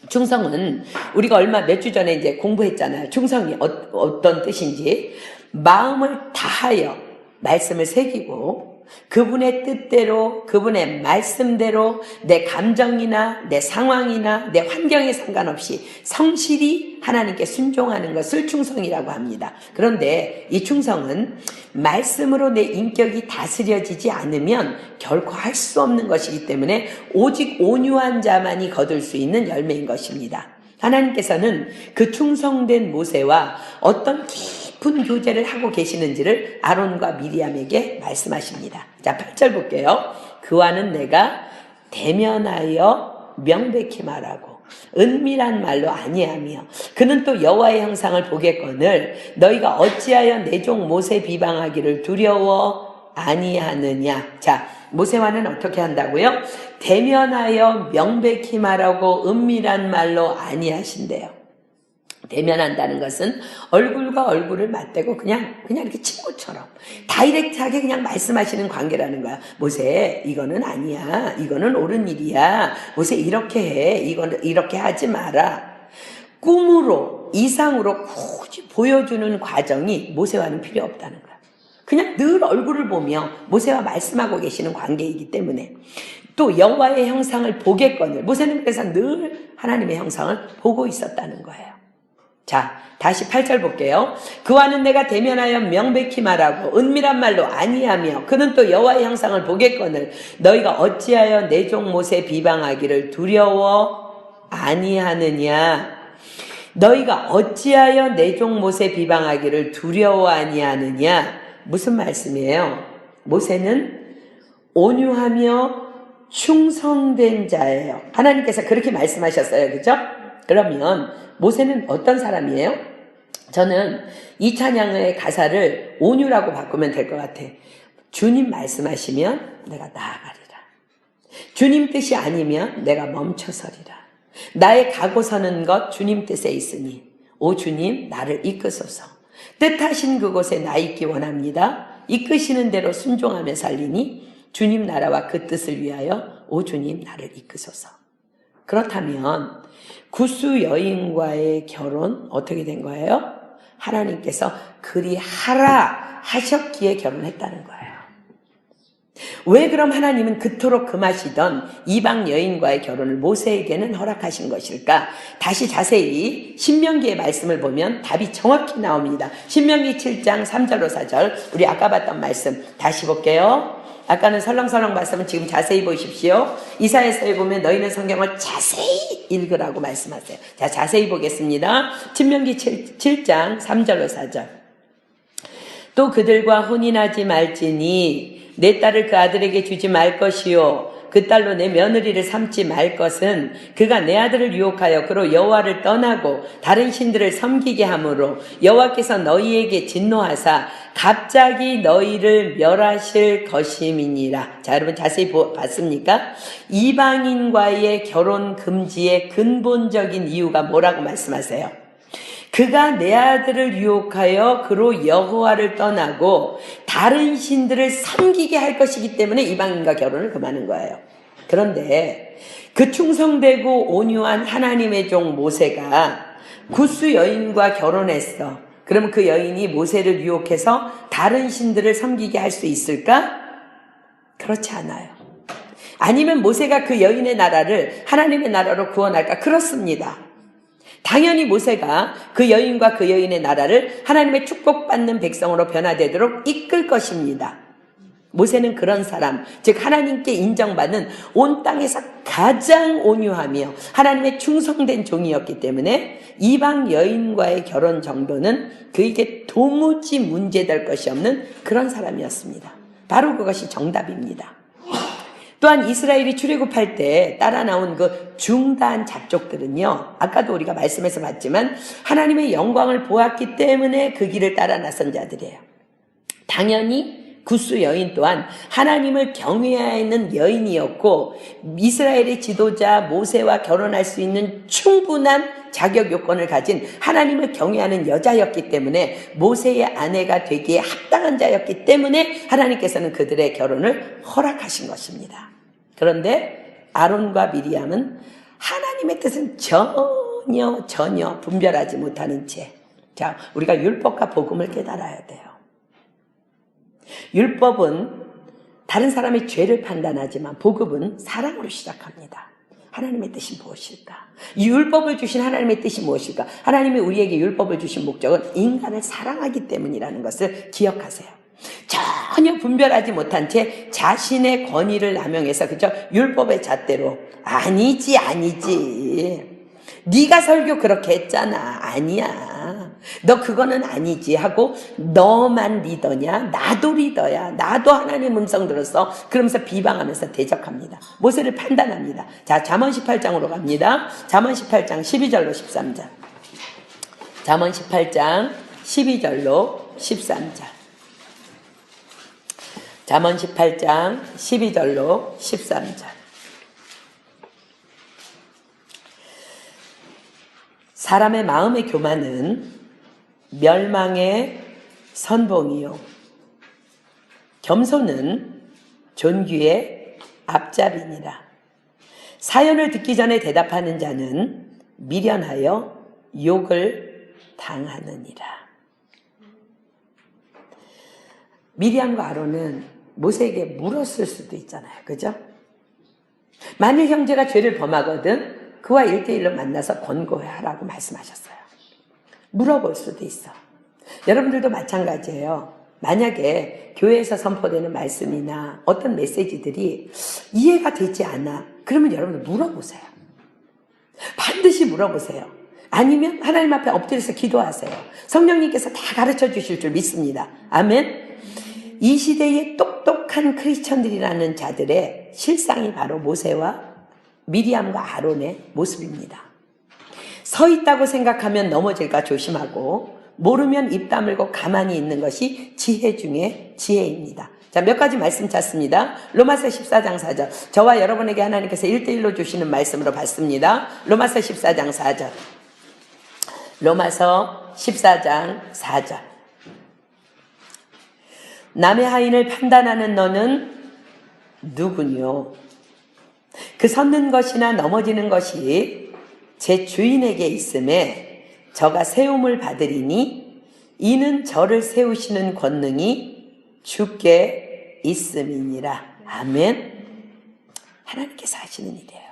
충성은 우리가 몇 주 전에 이제 공부했잖아요. 충성이 어떤 뜻인지. 마음을 다하여 말씀을 새기고 그분의 뜻대로 그분의 말씀대로 내 감정이나 내 상황이나 내 환경에 상관없이 성실히 하나님께 순종하는 것을 충성이라고 합니다. 그런데 이 충성은 말씀으로 내 인격이 다스려지지 않으면 결코 할 수 없는 것이기 때문에 오직 온유한 자만이 거둘 수 있는 열매인 것입니다. 하나님께서는 그 충성된 모세와 어떤 깊은 교제를 하고 계시는지를 아론과 미리암에게 말씀하십니다. 자, 8절 볼게요. 그와는 내가 대면하여 명백히 말하고 은밀한 말로 아니하며 그는 또 여호와의 형상을 보겠거늘 너희가 어찌하여 내 종 모세 비방하기를 두려워 아니하느냐. 자, 모세와는 어떻게 한다고요? 대면하여 명백히 말하고 은밀한 말로 아니하신대요. 대면한다는 것은 얼굴과 얼굴을 맞대고 그냥 이렇게 친구처럼 다이렉트하게 그냥 말씀하시는 관계라는 거야. 모세, 이거는 아니야. 이거는 옳은 일이야. 모세, 이렇게 해. 이거는 이렇게 하지 마라. 꿈으로, 이상으로 굳이 보여주는 과정이 모세와는 필요 없다는 거야. 그냥 늘 얼굴을 보며 모세와 말씀하고 계시는 관계이기 때문에 또 여호와의 형상을 보겠거늘 모세는 그래서 늘 하나님의 형상을 보고 있었다는 거예요. 자, 다시 8절 볼게요. 그와는 내가 대면하여 명백히 말하고 은밀한 말로 아니하며 그는 또 여호와의 형상을 보겠거늘 너희가 어찌하여 내 종 모세 비방하기를 두려워 아니하느냐. 너희가 어찌하여 내 종 모세 비방하기를 두려워 아니하느냐. 무슨 말씀이에요? 모세는 온유하며 충성된 자예요. 하나님께서 그렇게 말씀하셨어요. 그죠? 그러면 모세는 어떤 사람이에요? 저는 이 찬양의 가사를 온유라고 바꾸면 될 것 같아. 주님 말씀하시면 내가 나아가리라. 주님 뜻이 아니면 내가 멈춰서리라. 나의 가고 서는 것 주님 뜻에 있으니 오 주님 나를 이끄소서. 뜻하신 그곳에 나 있기 원합니다. 이끄시는 대로 순종하며 살리니 주님 나라와 그 뜻을 위하여 오 주님 나를 이끄소서. 그렇다면 구스 여인과의 결혼 어떻게 된 거예요? 하나님께서 그리하라 하셨기에 결혼했다는 거예요. 왜 그럼 하나님은 그토록 금하시던 이방 여인과의 결혼을 모세에게는 허락하신 것일까? 다시 자세히 신명기의 말씀을 보면 답이 정확히 나옵니다. 신명기 7장 3절로 4절 우리 아까 봤던 말씀 다시 볼게요. 아까는 설렁설렁 봤으면 지금 자세히 보십시오. 이사야서에 보면 너희는 성경을 자세히 읽으라고 말씀하세요. 자, 자세히 보겠습니다. 신명기 7장 3절로 4절 또 그들과 혼인하지 말지니 내 딸을 그 아들에게 주지 말 것이요 그 딸로 내 며느리를 삼지 말 것은 그가 내 아들을 유혹하여 그로 여호와를 떠나고 다른 신들을 섬기게 하므로 여호와께서 너희에게 진노하사 갑자기 너희를 멸하실 것임이니라. 자, 여러분 자세히 봤습니까? 이방인과의 결혼 금지의 근본적인 이유가 뭐라고 말씀하세요? 그가 내 아들을 유혹하여 그로 여호와를 떠나고 다른 신들을 섬기게 할 것이기 때문에 이방인과 결혼을 금하는 거예요. 그런데 그 충성되고 온유한 하나님의 종 모세가 구스 여인과 결혼했어. 그럼 그 여인이 모세를 유혹해서 다른 신들을 섬기게 할 수 있을까? 그렇지 않아요. 아니면 모세가 그 여인의 나라를 하나님의 나라로 구원할까? 그렇습니다. 당연히 모세가 그 여인과 그 여인의 나라를 하나님의 축복받는 백성으로 변화되도록 이끌 것입니다. 모세는 그런 사람, 즉 하나님께 인정받는 온 땅에서 가장 온유하며 하나님의 충성된 종이었기 때문에 이방 여인과의 결혼 정도는 그에게 도무지 문제될 것이 없는 그런 사람이었습니다. 바로 그것이 정답입니다. 또한 이스라엘이 출애굽할 때 따라 나온 그 중단 잡족들은요, 아까도 우리가 말씀에서 봤지만 하나님의 영광을 보았기 때문에 그 길을 따라 나선 자들이에요. 당연히 구스 여인 또한 하나님을 경외하는 여인이었고 이스라엘의 지도자 모세와 결혼할 수 있는 충분한 자격 요건을 가진 하나님을 경외하는 여자였기 때문에 모세의 아내가 되기에 합당한 자였기 때문에 하나님께서는 그들의 결혼을 허락하신 것입니다. 그런데 아론과 미리암은 하나님의 뜻은 전혀 분별하지 못하는 채, 자, 우리가 율법과 복음을 깨달아야 돼요. 율법은 다른 사람의 죄를 판단하지만 복음은 사랑으로 시작합니다. 하나님의 뜻이 무엇일까? 이 율법을 주신 하나님의 뜻이 무엇일까? 하나님이 우리에게 율법을 주신 목적은 인간을 사랑하기 때문이라는 것을 기억하세요. 전혀 분별하지 못한 채 자신의 권위를 남용해서 그저 율법의 잣대로 아니지 네가 설교 그렇게 했잖아, 아니야, 너 그거는 아니지 하고 너만 리더냐, 나도 리더야, 나도 하나님 음성 들었어, 그러면서 비방하면서 대적합니다. 모세를 판단합니다. 자, 잠언 18장으로 갑니다. 잠언 18장 12절로 13절. 잠언 18장 12절로 13절. 잠언 18장 12절로 13절. 사람의 마음의 교만은 멸망의 선봉이요 겸손은 존귀의 앞잡이니라. 사연을 듣기 전에 대답하는 자는 미련하여 욕을 당하느니라. 미리암과 아론은 모세에게 물었을 수도 있잖아요. 그죠? 만일 형제가 죄를 범하거든 그와 1대1로 만나서 권고하라고 말씀하셨어요. 물어볼 수도 있어. 여러분들도 마찬가지예요. 만약에 교회에서 선포되는 말씀이나 어떤 메시지들이 이해가 되지 않아, 그러면 여러분들 물어보세요. 반드시 물어보세요. 아니면 하나님 앞에 엎드려서 기도하세요. 성령님께서 다 가르쳐 주실 줄 믿습니다. 아멘. 이 시대의 똑똑한 크리스천들이라는 자들의 실상이 바로 모세와 미리암과 아론의 모습입니다. 서 있다고 생각하면 넘어질까 조심하고 모르면 입 다물고 가만히 있는 것이 지혜 중에 지혜입니다. 자, 몇 가지 말씀 찾습니다. 로마서 14장 4절. 저와 여러분에게 하나님께서 1대1로 주시는 말씀으로 봤습니다. 로마서 14장 4절. 로마서 14장 4절. 남의 하인을 판단하는 너는 누구뇨? 그 섰는 것이나 넘어지는 것이 제 주인에게 있음에 저가 세움을 받으리니 이는 저를 세우시는 권능이 주께 있음이니라. 아멘. 하나님께서 하시는 일이에요.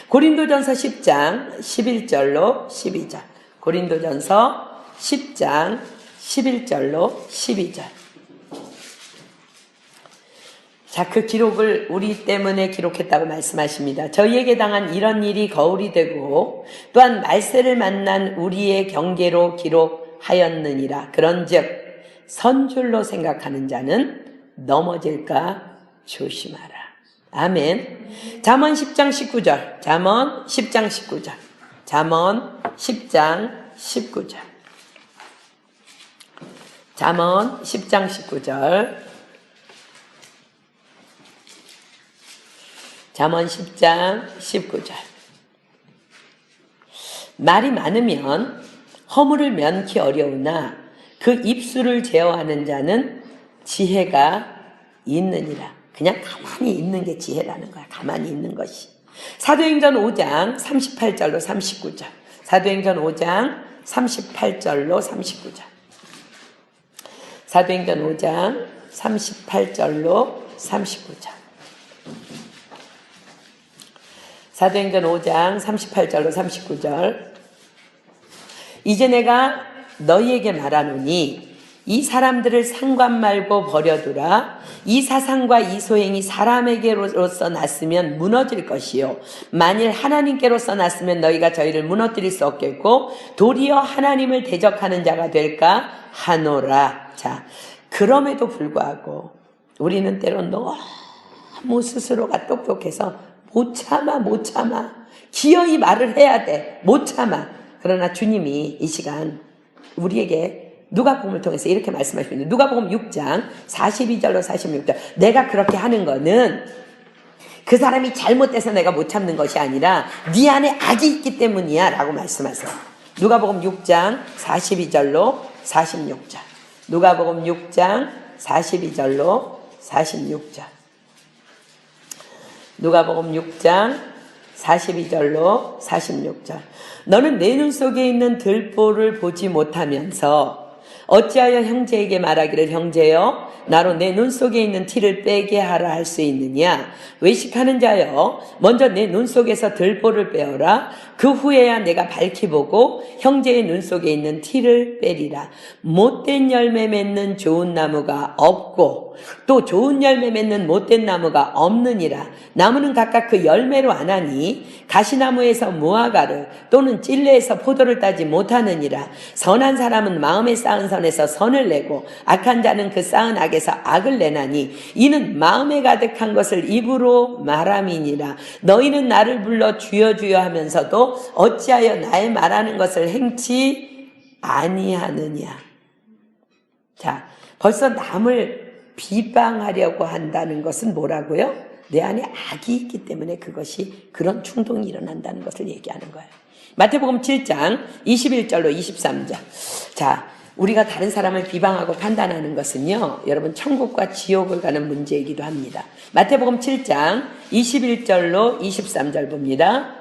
고린도전서 10장 11절로 12절. 고린도전서 10장 11절로 12절. 자, 그 기록을 우리 때문에 기록했다고 말씀하십니다. 저희에게 당한 이런 일이 거울이 되고 또한 말세를 만난 우리의 경계로 기록하였느니라. 그런즉 선줄로 생각하는 자는 넘어질까 조심하라. 아멘. 잠언 10장 19절. 잠언 10장 19절. 잠언 10장 19절. 잠언 10장 19절. 잠언 10장 19절. 말이 많으면 허물을 면키 어려우나 그 입술을 제어하는 자는 지혜가 있느니라. 그냥 가만히 있는 게 지혜라는 거야. 가만히 있는 것이. 사도행전 5장 38절로 39절. 사도행전 5장 38절로 39절. 사도행전 5장 38절로 39절. 사도행전 5장 38절로 39절. 이제 내가 너희에게 말하노니 이 사람들을 상관 말고 버려두라. 이 사상과 이 소행이 사람에게로서 났으면 무너질 것이요 만일 하나님께로서 났으면 너희가 저희를 무너뜨릴 수 없겠고 도리어 하나님을 대적하는 자가 될까 하노라. 자, 그럼에도 불구하고 우리는 때론 너무 스스로가 똑똑해서 못 참아 기어이 말을 해야 돼. 못 참아. 그러나 주님이 이 시간 우리에게 누가복음을 통해서 이렇게 말씀하십니다. 누가복음 6장 42절로 46절. 내가 그렇게 하는 거는 그 사람이 잘못돼서 내가 못 참는 것이 아니라 네 안에 악이 있기 때문이야 라고 말씀하세요. 누가복음 6장 42절로 46절. 누가복음 6장 42절로 46절. 누가복음 6장 42절로 46절. 너는 내 눈 속에 있는 들보를 보지 못하면서 어찌하여 형제에게 말하기를 형제여 나로 내 눈 속에 있는 티를 빼게 하라 할 수 있느냐. 외식하는 자여 먼저 내 눈 속에서 들보를 빼어라. 그 후에야 내가 밝히 보고 형제의 눈 속에 있는 티를 빼리라. 못된 열매 맺는 좋은 나무가 없고 또 좋은 열매 맺는 못된 나무가 없느니라. 나무는 각각 그 열매로 아나니 가시나무에서 무화과를 또는 찔레에서 포도를 따지 못하느니라. 선한 사람은 마음에 쌓은 선에서 선을 내고 악한 자는 그 쌓은 악에서 악을 내나니 이는 마음에 가득한 것을 입으로 말함이니라. 너희는 나를 불러 주여 주여 하면서도 어찌하여 나의 말하는 것을 행치 아니하느냐. 자, 벌써 남을 비방하려고 한다는 것은 뭐라고요? 내 안에 악이 있기 때문에 그것이 그런 충동이 일어난다는 것을 얘기하는 거예요. 마태복음 7장 21절로 23절. 자, 우리가 다른 사람을 비방하고 판단하는 것은요, 여러분 천국과 지옥을 가는 문제이기도 합니다. 마태복음 7장 21절로 23절 봅니다.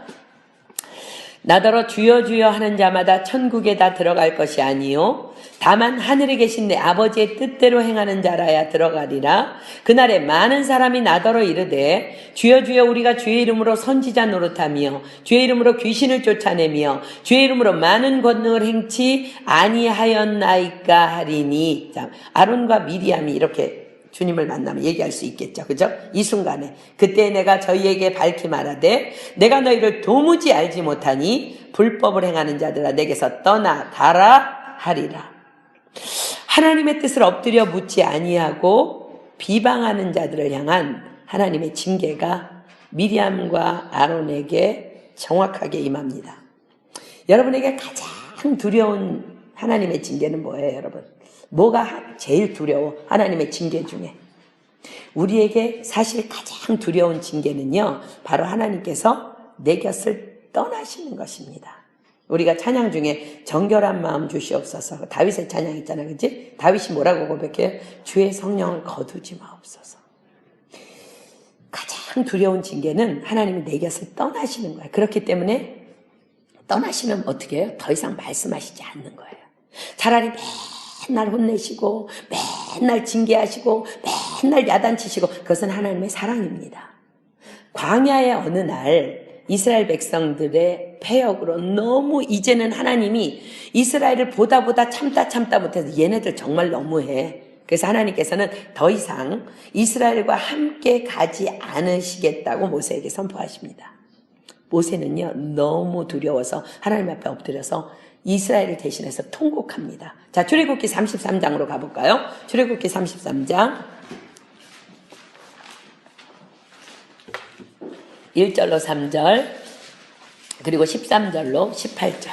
나더러 주여 주여 하는 자마다 천국에 다 들어갈 것이 아니요 다만 하늘에 계신 내 아버지의 뜻대로 행하는 자라야 들어가리라. 그날에 많은 사람이 나더러 이르되 주여 주여 우리가 주의 이름으로 선지자 노릇하며 주의 이름으로 귀신을 쫓아내며 주의 이름으로 많은 권능을 행치 아니하였나이까 하리니. 자, 아론과 미리암이 이렇게 주님을 만나면 얘기할 수 있겠죠. 그죠? 이 순간에. 그때 내가 저희에게 밝히 말하되 내가 너희를 도무지 알지 못하니 불법을 행하는 자들아 내게서 떠나 가라 하리라. 하나님의 뜻을 엎드려 묻지 아니하고 비방하는 자들을 향한 하나님의 징계가 미리암과 아론에게 정확하게 임합니다. 여러분에게 가장 두려운 하나님의 징계는 뭐예요, 여러분? 뭐가 제일 두려워? 하나님의 징계 중에. 우리에게 사실 가장 두려운 징계는요, 바로 하나님께서 내 곁을 떠나시는 것입니다. 우리가 찬양 중에 정결한 마음 주시옵소서. 다윗의 찬양 있잖아요. 그치? 다윗이 뭐라고 고백해요? 주의 성령을 거두지 마옵소서. 가장 두려운 징계는 하나님이 내 곁을 떠나시는 거예요. 그렇기 때문에 떠나시면 어떻게 해요? 더 이상 말씀하시지 않는 거예요. 차라리 맨날 혼내시고 맨날 징계하시고 맨날 야단치시고 그것은 하나님의 사랑입니다. 광야의 어느 날 이스라엘 백성들의 패역으로 너무 이제는 하나님이 이스라엘을 보다 참다 못해서 얘네들 정말 너무해. 그래서 하나님께서는 더 이상 이스라엘과 함께 가지 않으시겠다고 모세에게 선포하십니다. 모세는요 너무 두려워서 하나님 앞에 엎드려서 이스라엘을 대신해서 통곡합니다. 자, 출애굽기 33장으로 가볼까요? 출애굽기 33장 1절로 3절, 그리고 13절로 18절.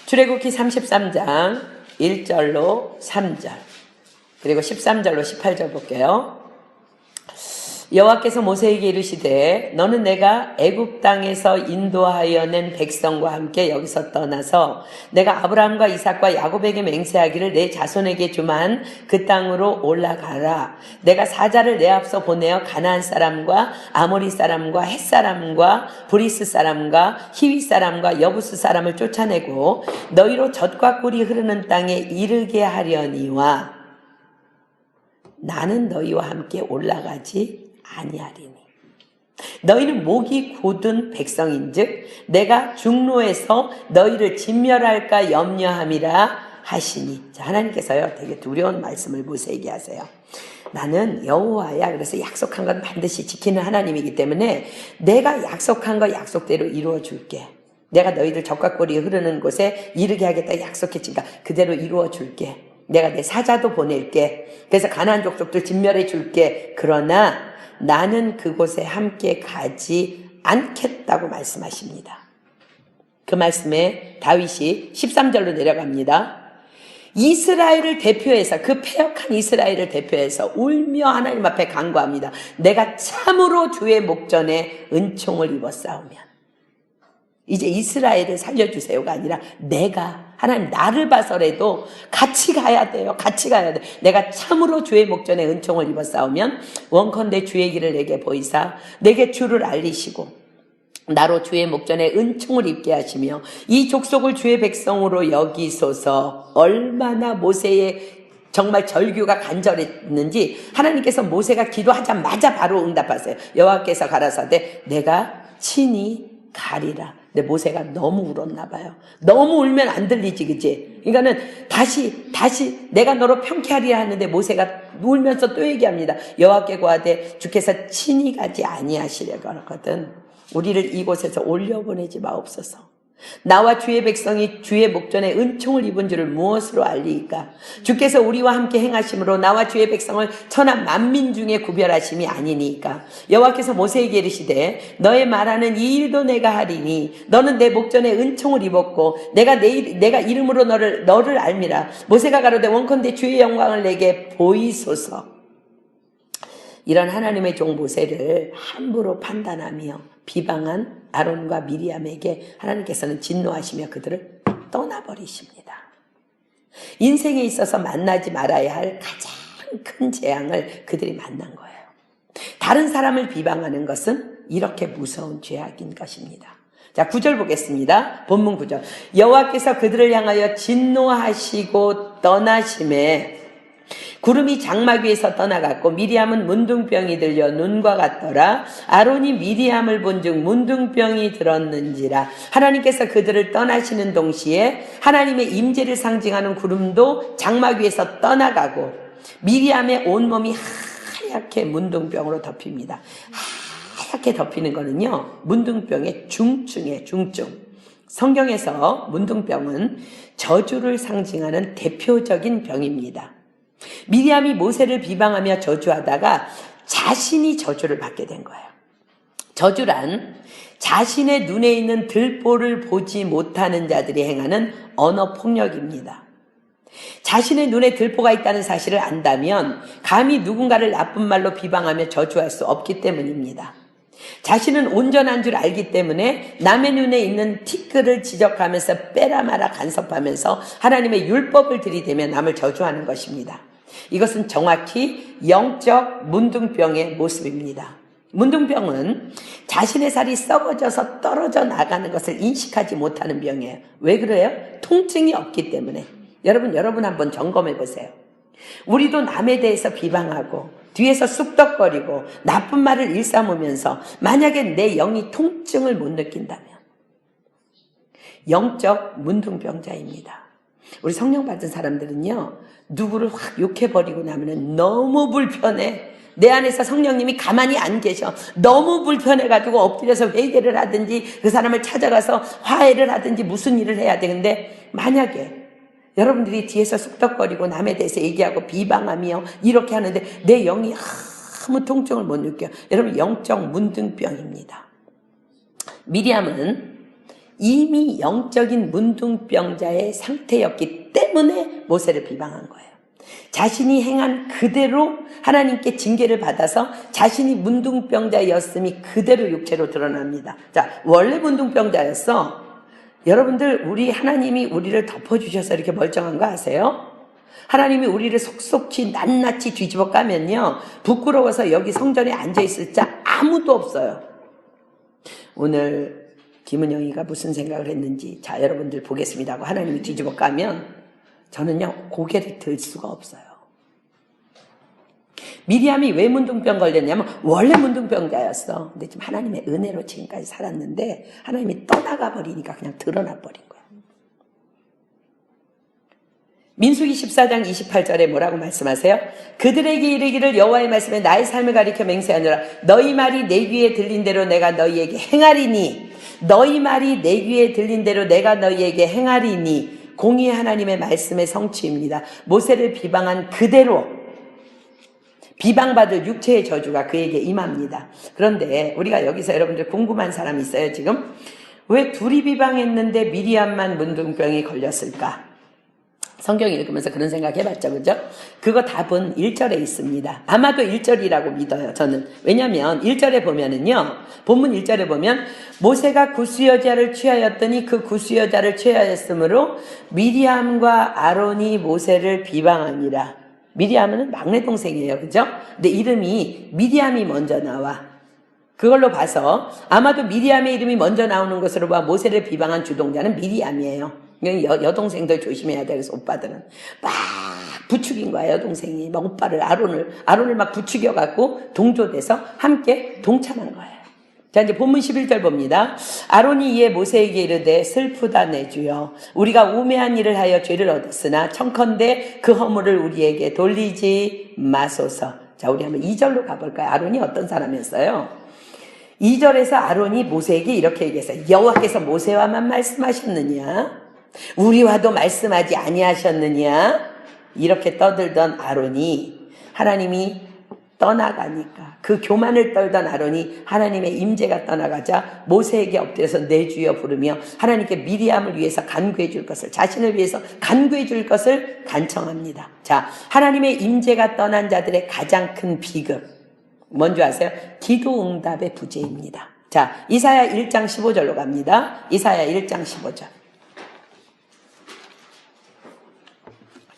출애굽기 33장 1절로 3절, 그리고 13절로 18절 볼게요. 여호와께서 모세에게 이르시되 너는 내가 애굽 땅에서 인도하여 낸 백성과 함께 여기서 떠나서 내가 아브라함과 이삭과 야곱에게 맹세하기를 내 자손에게 주만 그 땅으로 올라가라. 내가 사자를 내 앞서 보내어 가나안 사람과 아모리 사람과 헷 사람과 브리스 사람과 히위 사람과 여부스 사람을 쫓아내고 너희로 젖과 꿀이 흐르는 땅에 이르게 하려니와 나는 너희와 함께 올라가지 아니하리니 너희는 목이 곧은 백성인즉 내가 중로에서 너희를 진멸할까 염려함이라 하시니. 자, 하나님께서요 되게 두려운 말씀을 모세에게 하세요. 나는 여호와야. 그래서 약속한 건 반드시 지키는 하나님이기 때문에 내가 약속한 거 약속대로 이루어 줄게. 내가 너희들 젖과 꿀이 흐르는 곳에 이르게 하겠다 약속했으니까 그대로 이루어 줄게. 내가 내 사자도 보낼게. 그래서 가나안 족속들 진멸해 줄게. 그러나 나는 그곳에 함께 가지 않겠다고 말씀하십니다. 그 말씀에 다윗이 13절로 내려갑니다. 이스라엘을 대표해서, 그 패역한 이스라엘을 대표해서 울며 하나님 앞에 간구합니다. 내가 참으로 주의 목전에 은총을 입었사오면. 이제 이스라엘을 살려주세요가 아니라 내가, 하나님 나를 봐서라도 같이 가야 돼요. 같이 가야 돼. 내가 참으로 주의 목전에 은총을 입었사오면 원컨대 주의 길을 내게 보이사 내게 주를 알리시고 나로 주의 목전에 은총을 입게 하시며 이 족속을 주의 백성으로 여기소서. 얼마나 모세의 정말 절규가 간절했는지 하나님께서 모세가 기도하자마자 바로 응답하세요. 여호와께서 가라사대 내가 친히 가리라. 근데 모세가 너무 울었나 봐요. 너무 울면 안 들리지, 그치? 그러니까는 다시 내가 너로 평쾌하리라 하는데 모세가 울면서 또 얘기합니다. 여호와께 구하되 주께서 친히 가지 아니하시려고 하거든. 우리를 이곳에서 올려보내지 마옵소서. 나와 주의 백성이 주의 목전에 은총을 입은 줄을 무엇으로 알리이까? 주께서 우리와 함께 행하심으로 나와 주의 백성을 천하 만민 중에 구별하심이 아니니까. 여호와께서 모세에게 이르시되 너의 말하는 이 일도 내가 하리니 너는 내 목전에 은총을 입었고 내가 이름으로 너를 알미라. 모세가 가로되 원컨대 주의 영광을 내게 보이소서. 이런 하나님의 종 모세를 함부로 판단하며 비방한 아론과 미리암에게 하나님께서는 진노하시며 그들을 떠나버리십니다. 인생에 있어서 만나지 말아야 할 가장 큰 재앙을 그들이 만난 거예요. 다른 사람을 비방하는 것은 이렇게 무서운 죄악인 것입니다. 자, 9절 보겠습니다. 본문 9절. 여호와께서 그들을 향하여 진노하시고 떠나심에 구름이 장막 위에서 떠나갔고 미리암은 문둥병이 들려 눈과 같더라. 아론이 미리암을 본즉 문둥병이 들었는지라. 하나님께서 그들을 떠나시는 동시에 하나님의 임재를 상징하는 구름도 장막 위에서 떠나가고 미리암의 온몸이 하얗게 문둥병으로 덮입니다. 하얗게 덮이는 거는요, 문둥병의 중증이에요. 중증. 성경에서 문둥병은 저주를 상징하는 대표적인 병입니다. 미리암이 모세를 비방하며 저주하다가 자신이 저주를 받게 된 거예요. 저주란 자신의 눈에 있는 들보를 보지 못하는 자들이 행하는 언어폭력입니다. 자신의 눈에 들보가 있다는 사실을 안다면 감히 누군가를 나쁜 말로 비방하며 저주할 수 없기 때문입니다. 자신은 온전한 줄 알기 때문에 남의 눈에 있는 티끌을 지적하면서 빼라 마라 간섭하면서 하나님의 율법을 들이대며 남을 저주하는 것입니다. 이것은 정확히 영적 문둥병의 모습입니다. 문둥병은 자신의 살이 썩어져서 떨어져 나가는 것을 인식하지 못하는 병이에요. 왜 그래요? 통증이 없기 때문에. 여러분 한번 점검해 보세요. 우리도 남에 대해서 비방하고 뒤에서 쑥덕거리고 나쁜 말을 일삼으면서 만약에 내 영이 통증을 못 느낀다면 영적 문둥병자입니다. 우리 성령 받은 사람들은요, 누구를 확 욕해버리고 나면 너무 불편해. 내 안에서 성령님이 가만히 안 계셔. 너무 불편해가지고 엎드려서 회개를 하든지 그 사람을 찾아가서 화해를 하든지 무슨 일을 해야 되는데, 만약에 여러분들이 뒤에서 쑥덕거리고 남에 대해서 얘기하고 비방하며 이렇게 하는데 내 영이 아무 통증을 못 느껴요. 여러분 영적 문둥병입니다. 미리암은 이미 영적인 문둥병자의 상태였기 때문에 모세를 비방한 거예요. 자신이 행한 그대로 하나님께 징계를 받아서 자신이 문둥병자였음이 그대로 육체로 드러납니다. 자, 원래 문둥병자였어. 여러분들, 우리 하나님이 우리를 덮어주셔서 이렇게 멀쩡한 거 아세요? 하나님이 우리를 속속히 낱낱이 뒤집어 까면요, 부끄러워서 여기 성전에 앉아있을 자 아무도 없어요. 오늘 김은영이가 무슨 생각을 했는지 자 여러분들 보겠습니다 하고 하나님이 뒤집어 까면 저는요 고개를 들 수가 없어요. 미리암이 왜 문둥병 걸렸냐면 원래 문둥병자였어. 근데 지금 하나님의 은혜로 지금까지 살았는데 하나님이 떠나가 버리니까 그냥 드러나 버린 거야. 민수기 14장 28절에 뭐라고 말씀하세요? 그들에게 이르기를 여호와의 말씀에 나의 삶을 가리켜 맹세하노라. 너희 말이 내 귀에 들린 대로 내가 너희에게 행하리니. 너희 말이 내 귀에 들린 대로 내가 너희에게 행하리니. 공의의 하나님의 말씀의 성취입니다. 모세를 비방한 그대로 비방받을 육체의 저주가 그에게 임합니다. 그런데 우리가 여기서 여러분들 궁금한 사람이 있어요. 지금 왜 둘이 비방했는데 미리암만 문둥병이 걸렸을까? 성경 읽으면서 그런 생각 해봤죠, 그죠? 그거 답은 1절에 있습니다. 아마도 1절이라고 믿어요, 저는. 왜냐면 1절에 보면은요, 본문 1절에 보면 모세가 구스여자를 취하였더니 그 구스여자를 취하였으므로 미리암과 아론이 모세를 비방하니라. 미리암은 막내 동생이에요, 그죠? 근데 이름이 미리암이 먼저 나와. 그걸로 봐서 아마도 미리암의 이름이 먼저 나오는 것으로 봐 모세를 비방한 주동자는 미리암이에요. 여동생들 조심해야 돼. 그래서 오빠들은 막 부추긴 거야. 여동생이 막 오빠를 아론을 막 부추겨갖고 동조돼서 함께 동참한 거예요. 자, 이제 본문 11절 봅니다. 아론이 이에 모세에게 이르되 슬프다 내 주여 우리가 우매한 일을 하여 죄를 얻었으나 청컨대 그 허물을 우리에게 돌리지 마소서. 자, 우리 한번 2절로 가볼까요? 아론이 어떤 사람이었어요? 2절에서 아론이 모세에게 이렇게 얘기했어요. 여호와께서 모세와만 말씀하셨느냐? 우리와도 말씀하지 아니하셨느냐? 이렇게 떠들던 아론이 하나님이 떠나가니까 그 교만을 떨던 아론이 하나님의 임재가 떠나가자 모세에게 엎드려서 내 주여 부르며 하나님께 미리암을 위해서 간구해 줄 것을 자신을 위해서 간구해 줄 것을 간청합니다. 자, 하나님의 임재가 떠난 자들의 가장 큰 비극 뭔지 아세요? 기도 응답의 부재입니다. 자, 이사야 1장 15절로 갑니다. 이사야 1장 15절.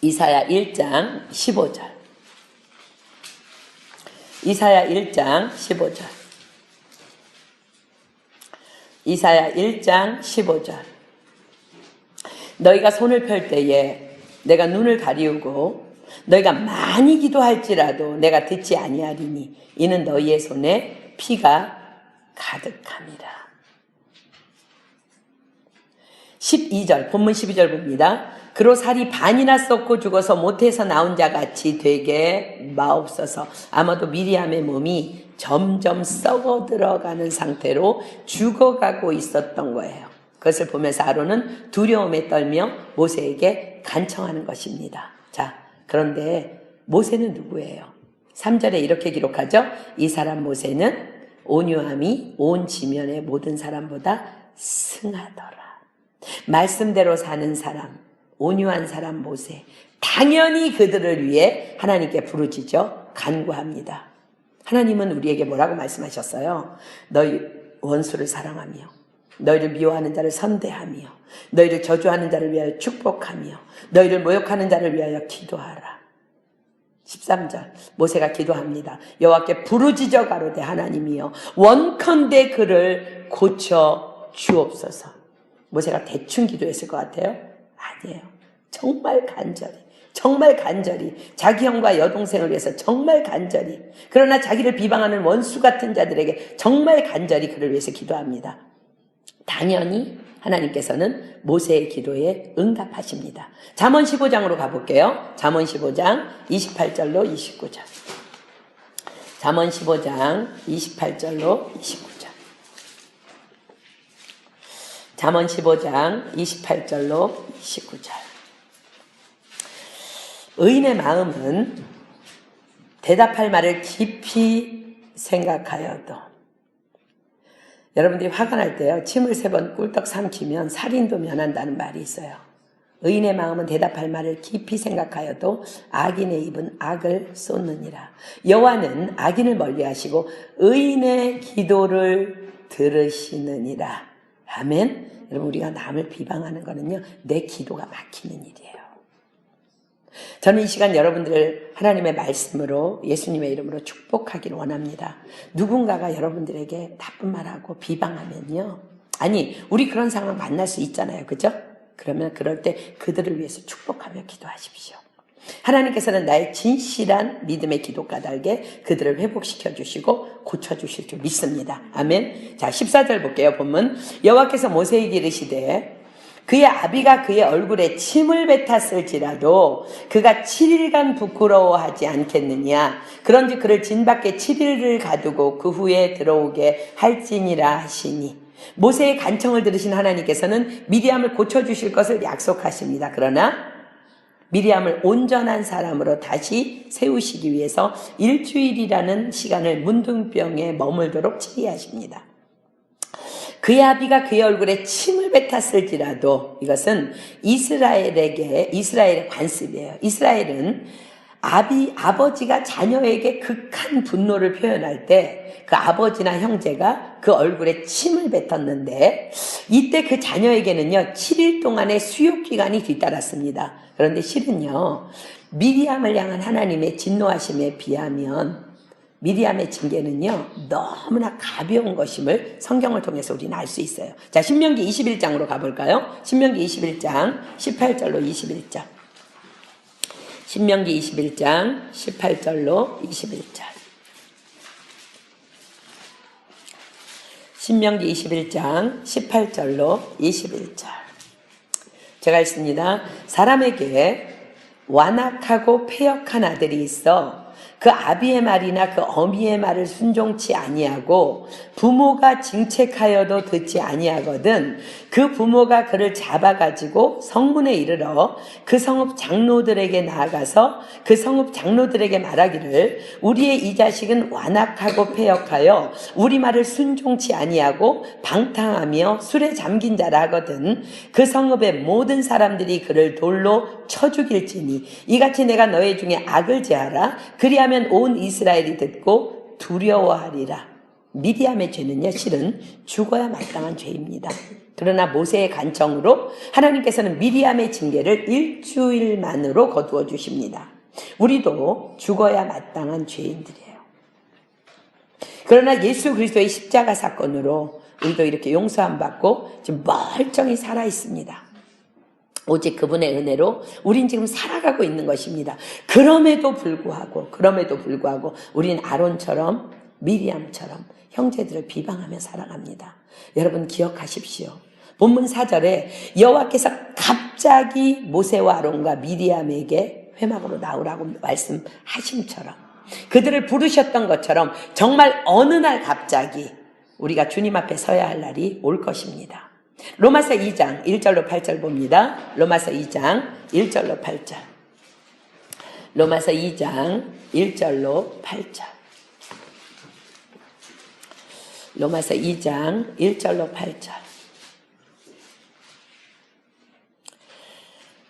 이사야 1장 15절. 이사야 1장 15절. 이사야 1장 15절. 너희가 손을 펼 때에 내가 눈을 가리우고 너희가 많이 기도할지라도 내가 듣지 아니하리니 이는 너희의 손에 피가 가득함이라. 12절 본문 12절 봅니다. 그로 살이 반이나 썩고 죽어서 모태에서 나온 자같이 되게 마옵소서. 아마도 미리암의 몸이 점점 썩어 들어가는 상태로 죽어가고 있었던 거예요. 그것을 보면서 아론은 두려움에 떨며 모세에게 간청하는 것입니다. 자, 그런데 모세는 누구예요? 3절에 이렇게 기록하죠. 이 사람 모세는 온유함이 온 지면의 모든 사람보다 승하더라. 말씀대로 사는 사람, 온유한 사람 모세, 당연히 그들을 위해 하나님께 부르짖어 간구합니다. 하나님은 우리에게 뭐라고 말씀하셨어요? 너희 원수를 사랑하며 너희를 미워하는 자를 선대하며 너희를 저주하는 자를 위하여 축복하며 너희를 모욕하는 자를 위하여 기도하라. 13절 모세가 기도합니다. 여호와께 부르짖어 가로되 하나님이여 원컨대 그를 고쳐 주옵소서. 모세가 대충 기도했을 것 같아요? 아니에요. 정말 간절히 자기 형과 여동생을 위해서 정말 간절히, 그러나 자기를 비방하는 원수 같은 자들에게 정말 간절히 그를 위해서 기도합니다. 당연히 하나님께서는 모세의 기도에 응답하십니다. 잠언 15장으로 가볼게요. 잠언 15장 28절로 29절. 잠언 15장 28절로 29절. 잠언 15장 28절로 29절. 의인의 마음은 대답할 말을 깊이 생각하여도. 여러분들이 화가 날 때요, 침을 3번 꿀떡 삼키면 살인도 면한다는 말이 있어요. 의인의 마음은 대답할 말을 깊이 생각하여도 악인의 입은 악을 쏟느니라. 여호와는 악인을 멀리하시고 의인의 기도를 들으시느니라. 아멘. 여러분, 우리가 남을 비방하는 거는요, 내 기도가 막히는 일이에요. 저는 이 시간 여러분들을 하나님의 말씀으로, 예수님의 이름으로 축복하기를 원합니다. 누군가가 여러분들에게 나쁜 말하고 비방하면요, 아니, 우리 그런 상황 만날 수 있잖아요, 그죠? 그러면 그럴 때 그들을 위해서 축복하며 기도하십시오. 하나님께서는 나의 진실한 믿음의 기도 까닭에 그들을 회복시켜 주시고 고쳐주실 줄 믿습니다. 아멘. 자, 14절 볼게요. 본문. 여호와께서 모세에게 이르시되 그의 아비가 그의 얼굴에 침을 뱉었을지라도 그가 7일간 부끄러워하지 않겠느냐. 그런즉 그를 진 밖에 7일을 가두고 그 후에 들어오게 할지니라 하시니. 모세의 간청을 들으신 하나님께서는 미디암을 고쳐주실 것을 약속하십니다. 그러나 미리암을 온전한 사람으로 다시 세우시기 위해서 일주일이라는 시간을 문둥병에 머물도록 치리하십니다. 그의 아비가 그의 얼굴에 침을 뱉었을지라도, 이것은 이스라엘의 관습이에요. 이스라엘은 아버지가 자녀에게 극한 분노를 표현할 때 그 아버지나 형제가 그 얼굴에 침을 뱉었는데, 이때 그 자녀에게는요 7일 동안의 수욕기간이 뒤따랐습니다. 그런데 실은요, 미리암을 향한 하나님의 진노하심에 비하면 미리암의 징계는요 너무나 가벼운 것임을 성경을 통해서 우리는 알 수 있어요. 자, 신명기 21장으로 가볼까요? 신명기 21장 18절로 21절. 신명기 21장 18절로 21절. 신명기 21장 18절로 21절. 제가 읽습니다. 사람에게 완악하고 패역한 아들이 있어 그 아비의 말이나 그 어미의 말을 순종치 아니하고 부모가 징책하여도 듣지 아니하거든 그 부모가 그를 잡아가지고 성문에 이르러 그 성읍 장로들에게 나아가서 그 성읍 장로들에게 말하기를 우리의 이 자식은 완악하고 패역하여 우리 말을 순종치 아니하고 방탕하며 술에 잠긴 자라 하거든 그 성읍의 모든 사람들이 그를 돌로 쳐 죽일지니 이같이 내가 너희 중에 악을 제하라. 그리하면 온 이스라엘이 듣고 두려워하리라. 미디암의 죄는요 실은 죽어야 마땅한 죄입니다. 그러나 모세의 간청으로 하나님께서는 미디암의 징계를 일주일만으로 거두어 주십니다. 우리도 죽어야 마땅한 죄인들이에요. 그러나 예수 그리스도의 십자가 사건으로 우리도 이렇게 용서함 받고 지금 멀쩡히 살아 있습니다. 오직 그분의 은혜로 우린 지금 살아가고 있는 것입니다. 그럼에도 불구하고 우린 아론처럼 미리암처럼 형제들을 비방하며 살아갑니다. 여러분 기억하십시오. 본문 4절에 여호와께서 갑자기 모세와 아론과 미리암에게 회막으로 나오라고 말씀하심처럼 그들을 부르셨던 것처럼 정말 어느 날 갑자기 우리가 주님 앞에 서야 할 날이 올 것입니다. 로마서 2장 1절로 8절 봅니다. 로마서 2장 1절로 8절. 로마서 2장 1절로 8절. 로마서 2장 1절로 8절.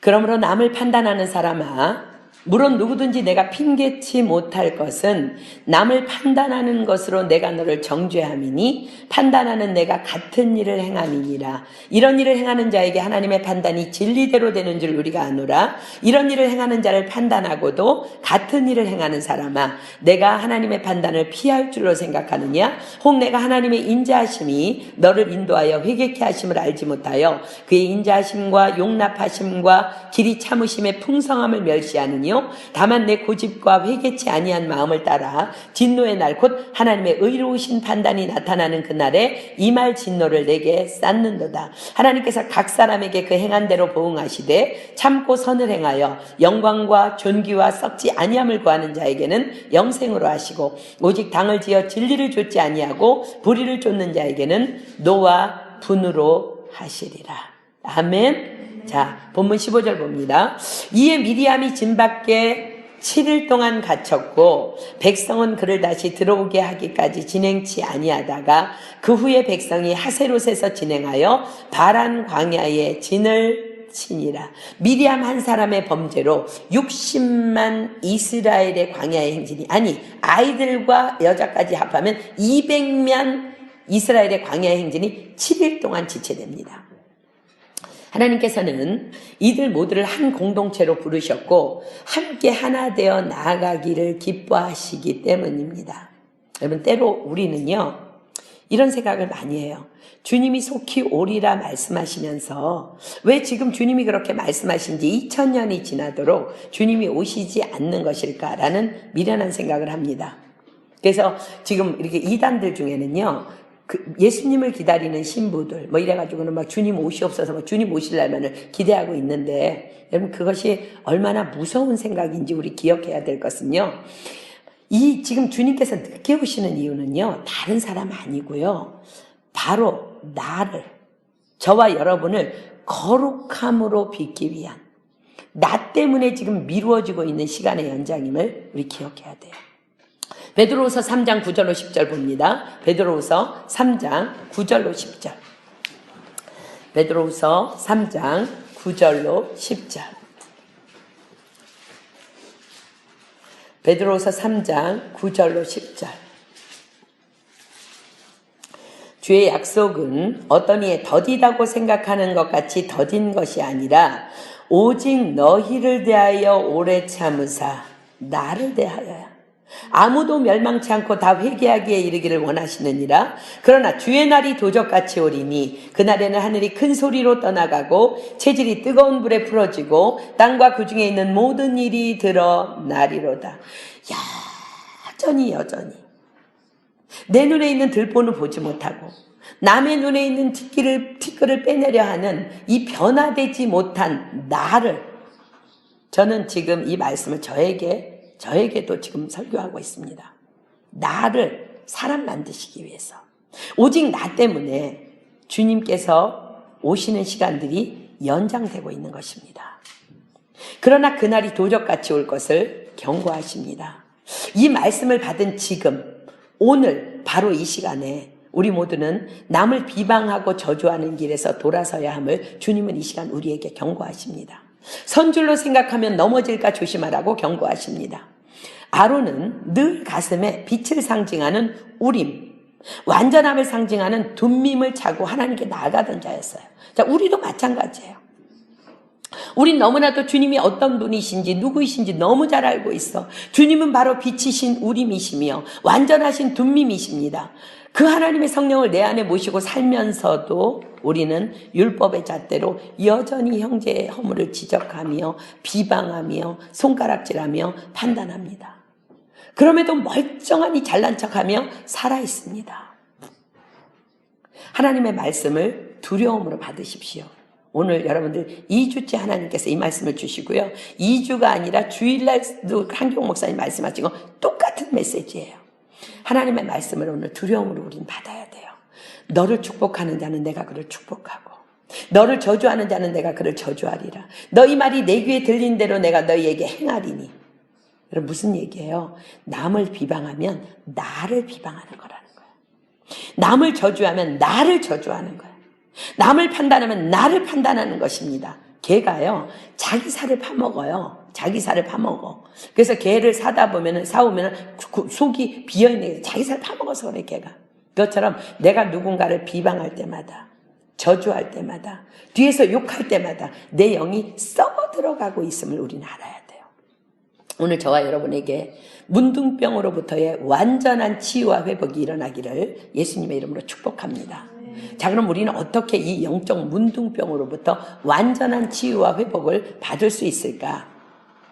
그러므로 남을 판단하는 사람아, 물론 누구든지 내가 핑계치 못할 것은 남을 판단하는 것으로 내가 너를 정죄함이니 판단하는 내가 같은 일을 행함이니라. 이런 일을 행하는 자에게 하나님의 판단이 진리대로 되는 줄 우리가 아노라. 이런 일을 행하는 자를 판단하고도 같은 일을 행하는 사람아, 내가 하나님의 판단을 피할 줄로 생각하느냐? 혹 내가 하나님의 인자하심이 너를 인도하여 회개케 하심을 알지 못하여 그의 인자하심과 용납하심과 길이 참으심의 풍성함을 멸시하느냐? 다만 내 고집과 회개치 아니한 마음을 따라 진노의 날 곧 하나님의 의로우신 판단이 나타나는 그날에 이 말 진노를 내게 쌓는도다. 하나님께서 각 사람에게 그 행한 대로 보응하시되 참고 선을 행하여 영광과 존귀와 썩지 아니함을 구하는 자에게는 영생으로 하시고 오직 당을 지어 진리를 좇지 아니하고 불의를 쫓는 자에게는 노와 분으로 하시리라. 아멘. 자, 본문 15절 봅니다. 이에 미리암이 진 밖에 7일 동안 갇혔고 백성은 그를 다시 들어오게 하기까지 진행치 아니하다가 그 후에 백성이 하세롯에서 진행하여 바란 광야에 진을 치니라. 미리암 한 사람의 범죄로 60만 이스라엘의 광야의 행진이, 아니 아이들과 여자까지 합하면 200만 이스라엘의 광야의 행진이 7일 동안 지체됩니다. 하나님께서는 이들 모두를 한 공동체로 부르셨고 함께 하나 되어 나아가기를 기뻐하시기 때문입니다. 여러분, 때로 우리는요 이런 생각을 많이 해요. 주님이 속히 오리라 말씀하시면서 왜 지금 주님이 그렇게 말씀하신 지 2000년이 지나도록 주님이 오시지 않는 것일까라는 미련한 생각을 합니다. 그래서 지금 이렇게 이단들 중에는요 예수님을 기다리는 신부들 뭐 이래가지고는 막 주님 오시옵소서 막 주님 오실 날만을 기대하고 있는데, 여러분 그것이 얼마나 무서운 생각인지 우리 기억해야 될 것은요, 이 지금 주님께서 늦게 오시는 이유는요 다른 사람 아니고요 바로 나를, 저와 여러분을 거룩함으로 빚기 위한, 나 때문에 지금 미루어지고 있는 시간의 연장임을 우리 기억해야 돼요. 베드로후서 3장 9절로 10절 봅니다. 베드로후서 3장 9절로 10절. 베드로후서 3장 9절로 10절. 베드로후서 3장 9절로 10절. 주의 약속은 어떤 이의 더디다고 생각하는 것 같이 더딘 것이 아니라 오직 너희를 대하여 오래 참으사 나를 대하여야 아무도 멸망치 않고 다 회개하기에 이르기를 원하시느니라. 그러나 주의 날이 도적같이 오리니 그날에는 하늘이 큰 소리로 떠나가고 체질이 뜨거운 불에 풀어지고 땅과 그 중에 있는 모든 일이 드러나리로다. 여전히 내 눈에 있는 들보는 보지 못하고 남의 눈에 있는 티끌을 빼내려 하는 이 변화되지 못한 나를, 저는 지금 이 말씀을 저에게도 지금 설교하고 있습니다. 나를 사람 만드시기 위해서, 오직 나 때문에 주님께서 오시는 시간들이 연장되고 있는 것입니다. 그러나 그날이 도적같이 올 것을 경고하십니다. 이 말씀을 받은 지금, 오늘 바로 이 시간에 우리 모두는 남을 비방하고 저주하는 길에서 돌아서야 함을 주님은 이 시간 우리에게 경고하십니다. 선줄로 생각하면 넘어질까 조심하라고 경고하십니다. 아론은 늘 가슴에 빛을 상징하는 우림, 완전함을 상징하는 둠밈을 차고 하나님께 나아가던 자였어요. 자, 우리도 마찬가지예요. 우린 너무나도 주님이 어떤 분이신지 누구이신지 너무 잘 알고 있어. 주님은 바로 빛이신 우림이시며 완전하신 둠밈이십니다. 그 하나님의 성령을 내 안에 모시고 살면서도 우리는 율법의 잣대로 여전히 형제의 허물을 지적하며 비방하며 손가락질하며 판단합니다. 그럼에도 멀쩡하니 잘난 척하며 살아있습니다. 하나님의 말씀을 두려움으로 받으십시오. 오늘 여러분들 2주째 하나님께서 이 말씀을 주시고요, 2주가 아니라 주일날도 한경 목사님 말씀하신 거 똑같은 메시지예요. 하나님의 말씀을 오늘 두려움으로 우린 받아야 돼요. 너를 축복하는 자는 내가 그를 축복하고 너를 저주하는 자는 내가 그를 저주하리라. 너희 말이 내 귀에 들린 대로 내가 너희에게 행하리니. 여러분, 무슨 얘기예요? 남을 비방하면 나를 비방하는 거라는 거예요. 남을 저주하면 나를 저주하는 거예요. 남을 판단하면 나를 판단하는 것입니다. 개가요, 자기 살을 파먹어요. 자기 살을 파먹어. 그래서 개를 사오면은 속이 비어있는 게 자기 살을 파먹어서 그래, 개가. 그것처럼 내가 누군가를 비방할 때마다, 저주할 때마다, 뒤에서 욕할 때마다 내 영이 썩어 들어가고 있음을 우리는 알아야 돼요. 오늘 저와 여러분에게 문둥병으로부터의 완전한 치유와 회복이 일어나기를 예수님의 이름으로 축복합니다. 자, 그럼 우리는 어떻게 이 영적 문둥병으로부터 완전한 치유와 회복을 받을 수 있을까?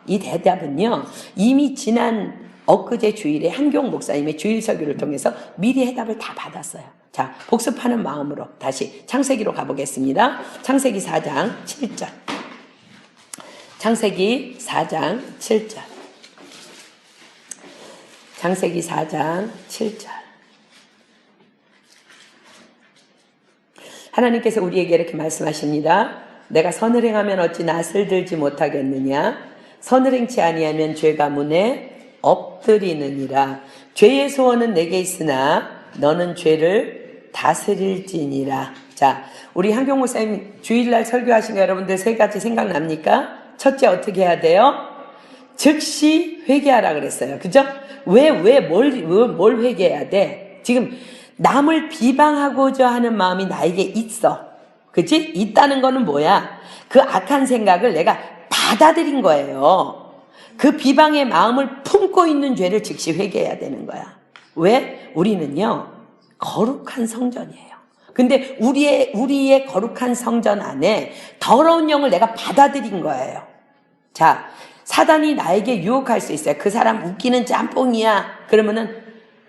이 대답은요, 이미 지난 엊그제 주일에 한경 목사님의 주일 설교를 통해서 미리 해답을 다 받았어요. 자, 복습하는 마음으로 다시 창세기로 가보겠습니다. 창세기 4장 7절. 창세기 4장 7절. 창세기 4장 7절. 하나님께서 우리에게 이렇게 말씀하십니다. 내가 선을 행하면 어찌 낯을 들지 못하겠느냐? 선을 행치 아니하면 죄가 문에 엎드리느니라. 죄의 소원은 내게 있으나 너는 죄를 다스릴지니라. 자, 우리 한경 목사님 주일날 설교하신 거 여러분들 세 가지 생각납니까? 첫째, 어떻게 해야 돼요? 즉시 회개하라 그랬어요. 그죠? 뭘 회개해야 돼? 지금 남을 비방하고자 하는 마음이 나에게 있어. 그치? 있다는 거는 뭐야? 그 악한 생각을 내가 받아들인 거예요. 그 비방의 마음을 품고 있는 죄를 즉시 회개해야 되는 거야. 왜? 우리는요, 거룩한 성전이에요. 근데 우리의 거룩한 성전 안에 더러운 영을 내가 받아들인 거예요. 자, 사단이 나에게 유혹할 수 있어요. 그 사람 웃기는 짬뽕이야. 그러면은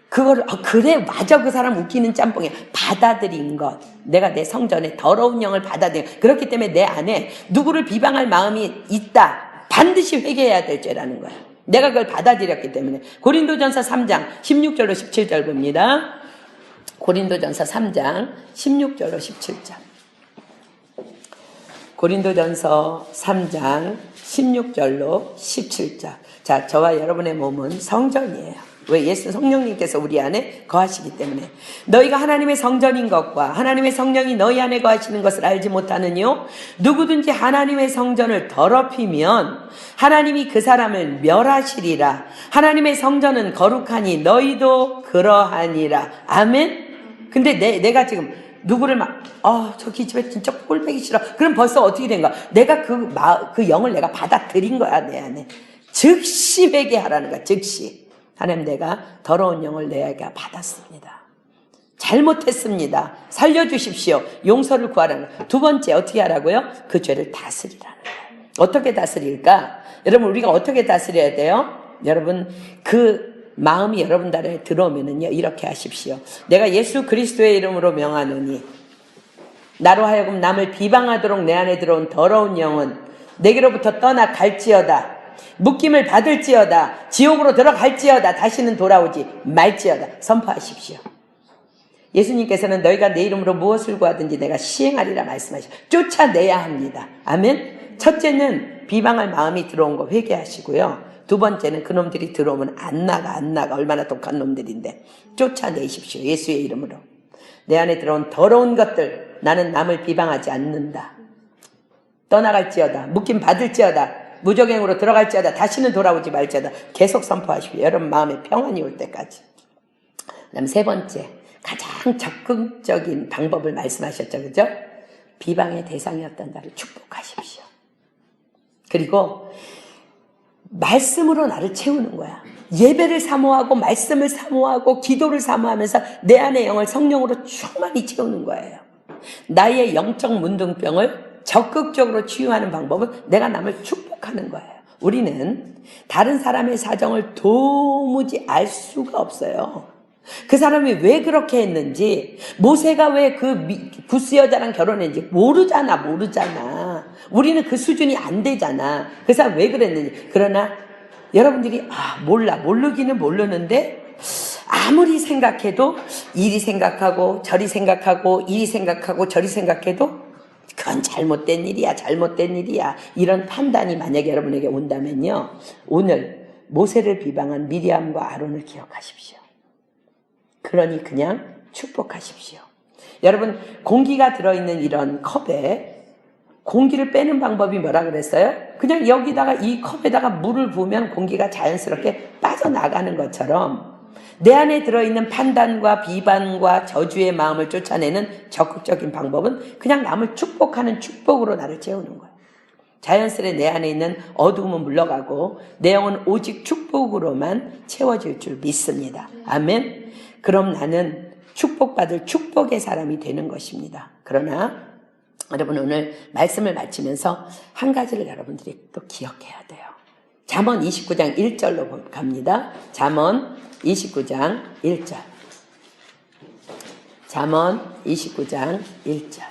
그래, 맞아, 그 사람 웃기는 짬뽕이야. 받아들인 것. 내가 내 성전에 더러운 영을 받아들인. 그렇기 때문에 내 안에 누구를 비방할 마음이 있다. 반드시 회개해야 될 죄라는 거야. 내가 그걸 받아들였기 때문에. 고린도전서 3장 16절로 17절 봅니다. 고린도전서 3장 16절로 17절. 고린도전서 3장 16절로 17절. 자, 저와 여러분의 몸은 성전이에요. 왜? 예수 성령님께서 우리 안에 거하시기 때문에. 너희가 하나님의 성전인 것과 하나님의 성령이 너희 안에 거하시는 것을 알지 못하느뇨? 누구든지 하나님의 성전을 더럽히면 하나님이 그 사람을 멸하시리라. 하나님의 성전은 거룩하니 너희도 그러하니라. 아멘? 근데 내가 지금 누구를 저 기집애 진짜 꼴보기 싫어. 그럼 벌써 어떻게 된 거야? 내가 그 영을 내가 받아들인 거야, 내 안에. 즉시 회개하라는 거야, 즉시. 하나님, 내가 더러운 영을 내가 받았습니다. 잘못했습니다. 살려주십시오. 용서를 구하라는 거예요. 두 번째, 어떻게 하라고요? 그 죄를 다스리라는 거예요. 어떻게 다스릴까? 여러분, 우리가 어떻게 다스려야 돼요? 여러분, 그 마음이 여러분 안에 들어오면은요, 이렇게 하십시오. 내가 예수 그리스도의 이름으로 명하노니 나로 하여금 남을 비방하도록 내 안에 들어온 더러운 영은 내게로부터 떠나 갈지어다. 묶임을 받을지어다. 지옥으로 들어갈지어다. 다시는 돌아오지 말지어다. 선포하십시오. 예수님께서는 너희가 내 이름으로 무엇을 구하든지 내가 시행하리라 말씀하시오. 쫓아내야 합니다. 아멘. 첫째는 비방할 마음이 들어온 거 회개하시고요. 두 번째는 그놈들이 들어오면 안 나가. 얼마나 독한 놈들인데 쫓아내십시오. 예수의 이름으로. 내 안에 들어온 더러운 것들, 나는 남을 비방하지 않는다. 떠나갈지어다. 묶임 받을지어다. 무적행으로 들어갈지어다. 다시는 돌아오지 말지어다. 계속 선포하십시오. 여러분 마음에 평안이 올 때까지. 그 다음 세 번째, 가장 적극적인 방법을 말씀하셨죠. 그죠? 비방의 대상이었던 자를 축복하십시오. 그리고 말씀으로 나를 채우는 거야. 예배를 사모하고 말씀을 사모하고 기도를 사모하면서 내 안의 영을 성령으로 충만히 채우는 거예요. 나의 영적 문둥병을 적극적으로 치유하는 방법은 내가 남을 축복하는 거예요. 우리는 다른 사람의 사정을 도무지 알 수가 없어요. 그 사람이 왜 그렇게 했는지, 모세가 왜 그 부스 여자랑 결혼했는지 모르잖아. 우리는 그 수준이 안 되잖아. 그 사람 왜 그랬는지. 그러나 여러분들이 모르기는 모르는데 아무리 생각해도 이리 생각하고 저리 생각하고 이리 생각하고 저리 생각해도 그건 잘못된 일이야. 이런 판단이 만약에 여러분에게 온다면요. 오늘 모세를 비방한 미리암과 아론을 기억하십시오. 그러니 그냥 축복하십시오. 여러분, 공기가 들어있는 이런 컵에 공기를 빼는 방법이 뭐라 그랬어요? 그냥 여기다가 이 컵에다가 물을 부으면 공기가 자연스럽게 빠져나가는 것처럼 내 안에 들어있는 판단과 비반과 저주의 마음을 쫓아내는 적극적인 방법은 그냥 남을 축복하는 축복으로 나를 채우는 거예요. 자연스레 내 안에 있는 어두움은 물러가고 내 영은 오직 축복으로만 채워질 줄 믿습니다. 아멘. 그럼 나는 축복받을 축복의 사람이 되는 것입니다. 그러나 여러분, 오늘 말씀을 마치면서 한 가지를 여러분들이 또 기억해야 돼요. 잠언 29장 1절로 갑니다. 잠언 29장 1절. 잠언 29장 1절.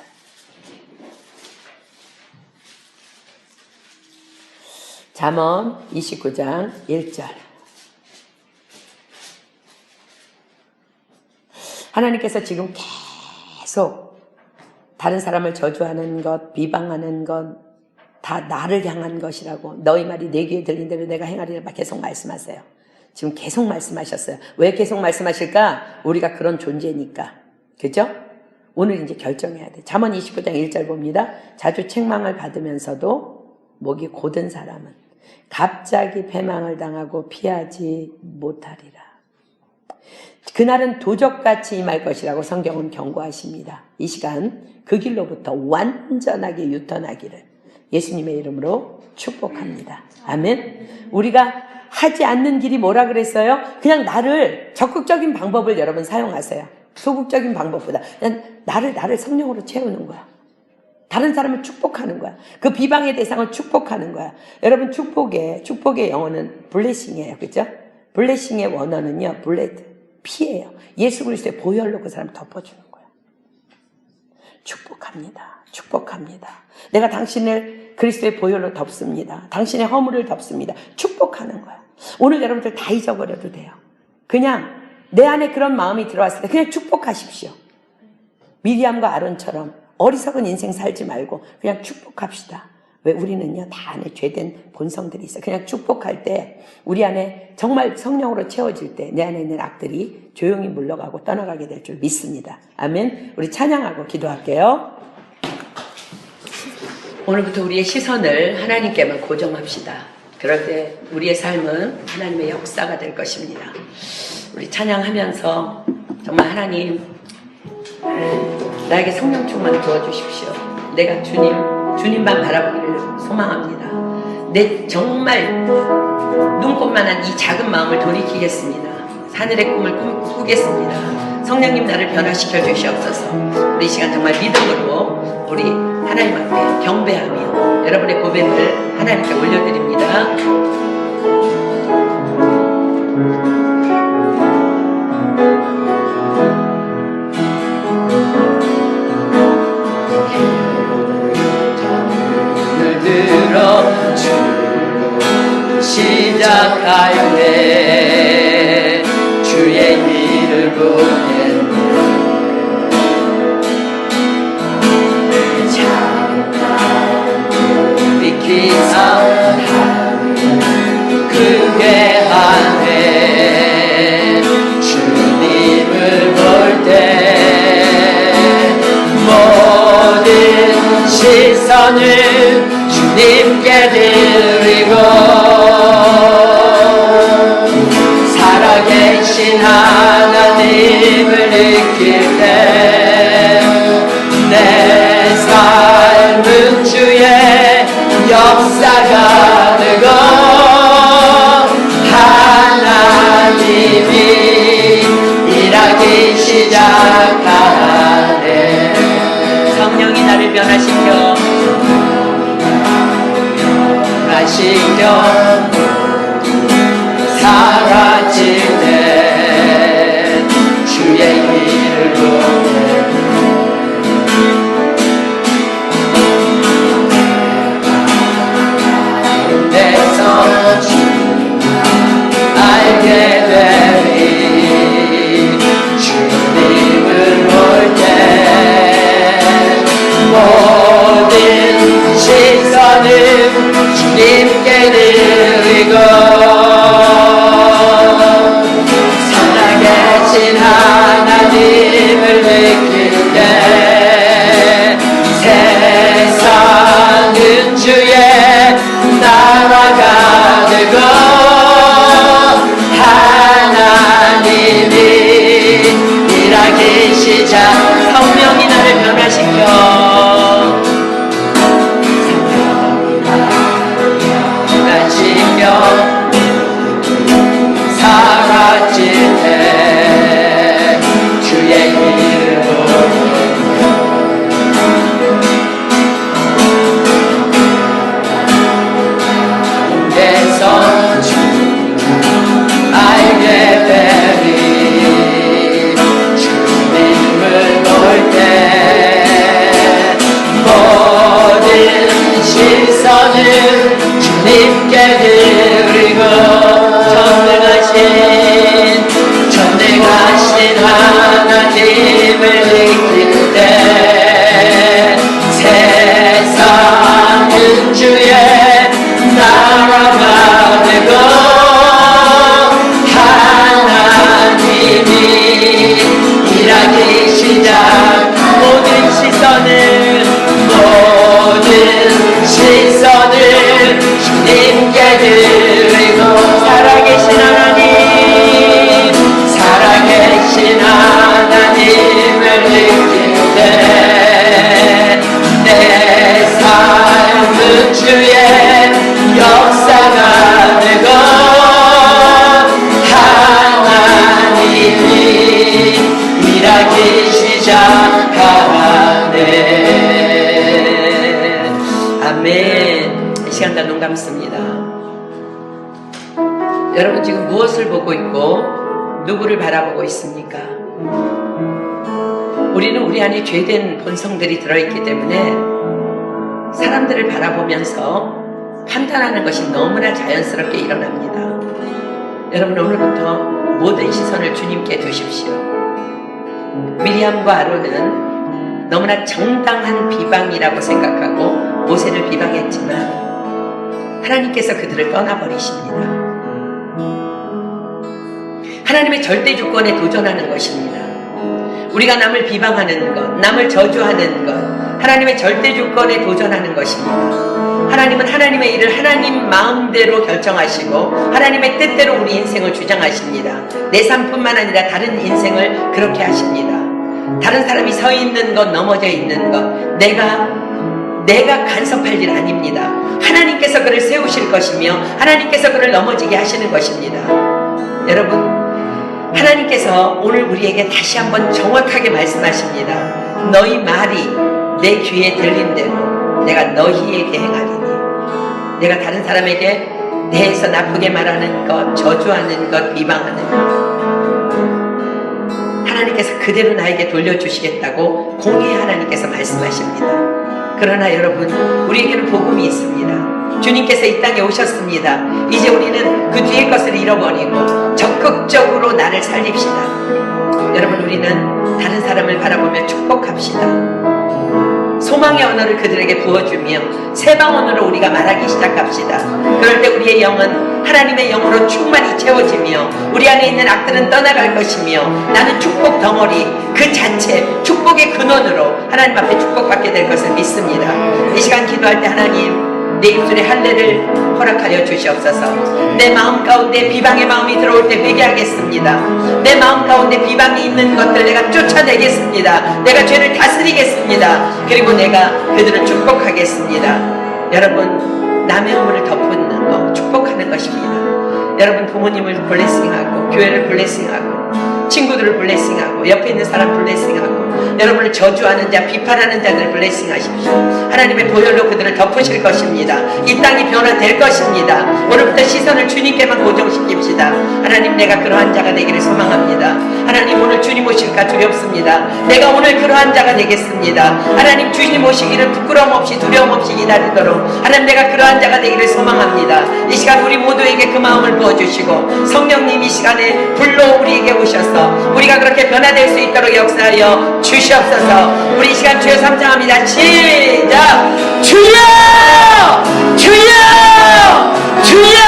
잠언 29장 1절. 하나님께서 지금 계속 다른 사람을 저주하는 것, 비방하는 것, 다 나를 향한 것이라고 너희 말이 내 귀에 들린 대로 내가 행하리라 계속 말씀하세요. 지금 계속 말씀하셨어요. 왜 계속 말씀하실까? 우리가 그런 존재니까. 그죠? 오늘 이제 결정해야 돼. 잠언 29장 1절 봅니다. 자주 책망을 받으면서도 목이 곧은 사람은 갑자기 패망을 당하고 피하지 못하리라. 그날은 도적같이 임할 것이라고 성경은 경고하십니다. 이 시간 그 길로부터 완전하게 유턴하기를 예수님의 이름으로 축복합니다. 아멘. 우리가 하지 않는 길이 뭐라 그랬어요? 그냥 나를 적극적인 방법을 여러분 사용하세요. 소극적인 방법보다 그냥 나를 성령으로 채우는 거야. 다른 사람을 축복하는 거야. 그 비방의 대상을 축복하는 거야. 여러분 축복의 영어는 블레싱이에요. 그죠? 블레싱의 원어는요. 블레드, 피예요. 예수 그리스도의 보혈로 그 사람을 덮어주는 거야. 축복합니다. 축복합니다. 내가 당신을 그리스도의 보혈로 덮습니다. 당신의 허물을 덮습니다. 축복하는 거야. 오늘 여러분들 다 잊어버려도 돼요. 그냥 내 안에 그런 마음이 들어왔을 때 그냥 축복하십시오. 미리암과 아론처럼 어리석은 인생 살지 말고 그냥 축복합시다. 왜 우리는요 다 안에 죄된 본성들이 있어요. 그냥 축복할 때 우리 안에 정말 성령으로 채워질 때 내 안에 있는 악들이 조용히 물러가고 떠나가게 될 줄 믿습니다. 아멘. 우리 찬양하고 기도할게요. 오늘부터 우리의 시선을 하나님께만 고정합시다. 그럴 때 우리의 삶은 하나님의 역사가 될 것입니다. 우리 찬양하면서 정말 하나님 나에게 성령 충만 부어주십시오. 내가 주님만 바라보기를 소망합니다. 내 정말 눈꽃만한 이 작은 마음을 돌이키겠습니다. 하늘의 꿈을 꾸겠습니다. 성령님 나를 변화시켜 주시옵소서. 우리 이 시간 정말 믿음으로 우리 하나님 앞에 경배하며 여러분의 고백을 하나님께 올려드립니다. 시작하였네. 주의 길을 보냈네. 참 비키사 크게 하네. 주님을 볼 때 모든 시선을 주님께 드리고 살아계신 하나님을 느낄 때 내 삶은 주의 역사가 되고 하나님이 일하기 시작하네. 성령이 나를 변화시켜 사라질 때 주의 길을 보내. 내서 알게 되리. 주님을 볼 때 모든 시선을 주님께 드리고 살아계신 하나님을 느낄 때 세상은 주의 나라가 되고 하나님이 일하기 시작. 성령이 나를 변화시켜 사라질 때 주의 길을 내서 알게 되리. 주님을 볼 때 모든 시선을 주님께 드리고 전능하신 하나님을 느낄 때 세상은 주의 주의 역사가 되고 하나님이 일하기 시작하네. 아멘. 이 시간 다 눈 감습니다. 여러분 지금 무엇을 보고 있고 누구를 바라보고 있습니까? 우리는 우리 안에 죄된 본성들이 들어있기 때문에 사람들을 바라보면서 판단하는 것이 너무나 자연스럽게 일어납니다. 여러분 오늘부터 모든 시선을 주님께 두십시오. 미리암과 아론은 너무나 정당한 비방이라고 생각하고 모세를 비방했지만 하나님께서 그들을 떠나버리십니다. 하나님의 절대 주권에 도전하는 것입니다. 우리가 남을 비방하는 것, 남을 저주하는 것, 하나님의 절대 주권에 도전하는 것입니다. 하나님은 하나님의 일을 하나님 마음대로 결정하시고 하나님의 뜻대로 우리 인생을 주장하십니다. 내 삶뿐만 아니라 다른 인생을 그렇게 하십니다. 다른 사람이 서 있는 것, 넘어져 있는 것, 내가 간섭할 일 아닙니다. 하나님께서 그를 세우실 것이며 하나님께서 그를 넘어지게 하시는 것입니다. 여러분, 하나님께서 오늘 우리에게 다시 한번 정확하게 말씀하십니다. 너희 말이 내 귀에 들린 대로 내가 너희에게 행하리니. 내가 다른 사람에게 대해서 나쁘게 말하는 것, 저주하는 것, 비방하는 것, 하나님께서 그대로 나에게 돌려주시겠다고 공의의 하나님께서 말씀하십니다. 그러나 여러분, 우리에게는 복음이 있습니다. 주님께서 이 땅에 오셨습니다. 이제 우리는 그 뒤의 것을 잃어버리고 적극적으로 나를 살립시다. 여러분, 우리는 다른 사람을 바라보며 축복합시다. 소망의 언어를 그들에게 부어주며 세방 언어로 우리가 말하기 시작합시다. 그럴 때 우리의 영은 하나님의 영으로 충만히 채워지며 우리 안에 있는 악들은 떠나갈 것이며 나는 축복 덩어리 그 자체 축복의 근원으로 하나님 앞에 축복받게 될 것을 믿습니다. 이 시간 기도할 때 하나님, 내 입술에 할례를 허락하여 주시옵소서. 내 마음 가운데 비방의 마음이 들어올 때 회개하겠습니다. 내 마음 가운데 비방이 있는 것들 내가 쫓아내겠습니다. 내가 죄를 다스리겠습니다. 그리고 내가 그들을 축복하겠습니다. 여러분, 남의 허물을 덮는 것 축복하는 것입니다. 여러분, 부모님을 블레싱하고 교회를 블레싱하고 친구들을 블레싱하고 옆에 있는 사람 블레싱하고 여러분을 저주하는 자, 비판하는 자들을 블레싱하십시오. 하나님의 보혈로 그들을 덮으실 것입니다. 이 땅이 변화될 것입니다. 오늘부터 시선을 주님께만 고정시킵시다. 하나님, 내가 그러한 자가 되기를 소망합니다. 하나님, 오늘 주님 오실까 두렵습니다. 내가 오늘 그러한 자가 되겠습니다. 하나님, 주님 오시기를 부끄러움 없이 두려움 없이 기다리도록 하나님, 내가 그러한 자가 되기를 소망합니다. 이 시간 우리 모두에게 그 마음을 부어주시고 성령님 이 시간에 불로 우리에게 오셔서 우리가 그렇게 변화될 수 있도록 역사하여 주시옵소서. 우리 이 시간 주여 삼창합니다. 시작! 주여! 주여! 주여!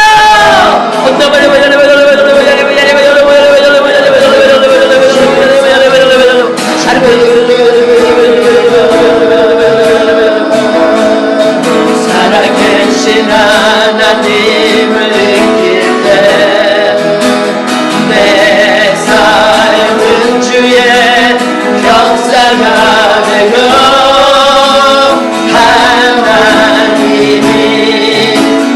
살아계신 하나님을 느낄 때 내 삶은 주의 역사가 되고 하나님이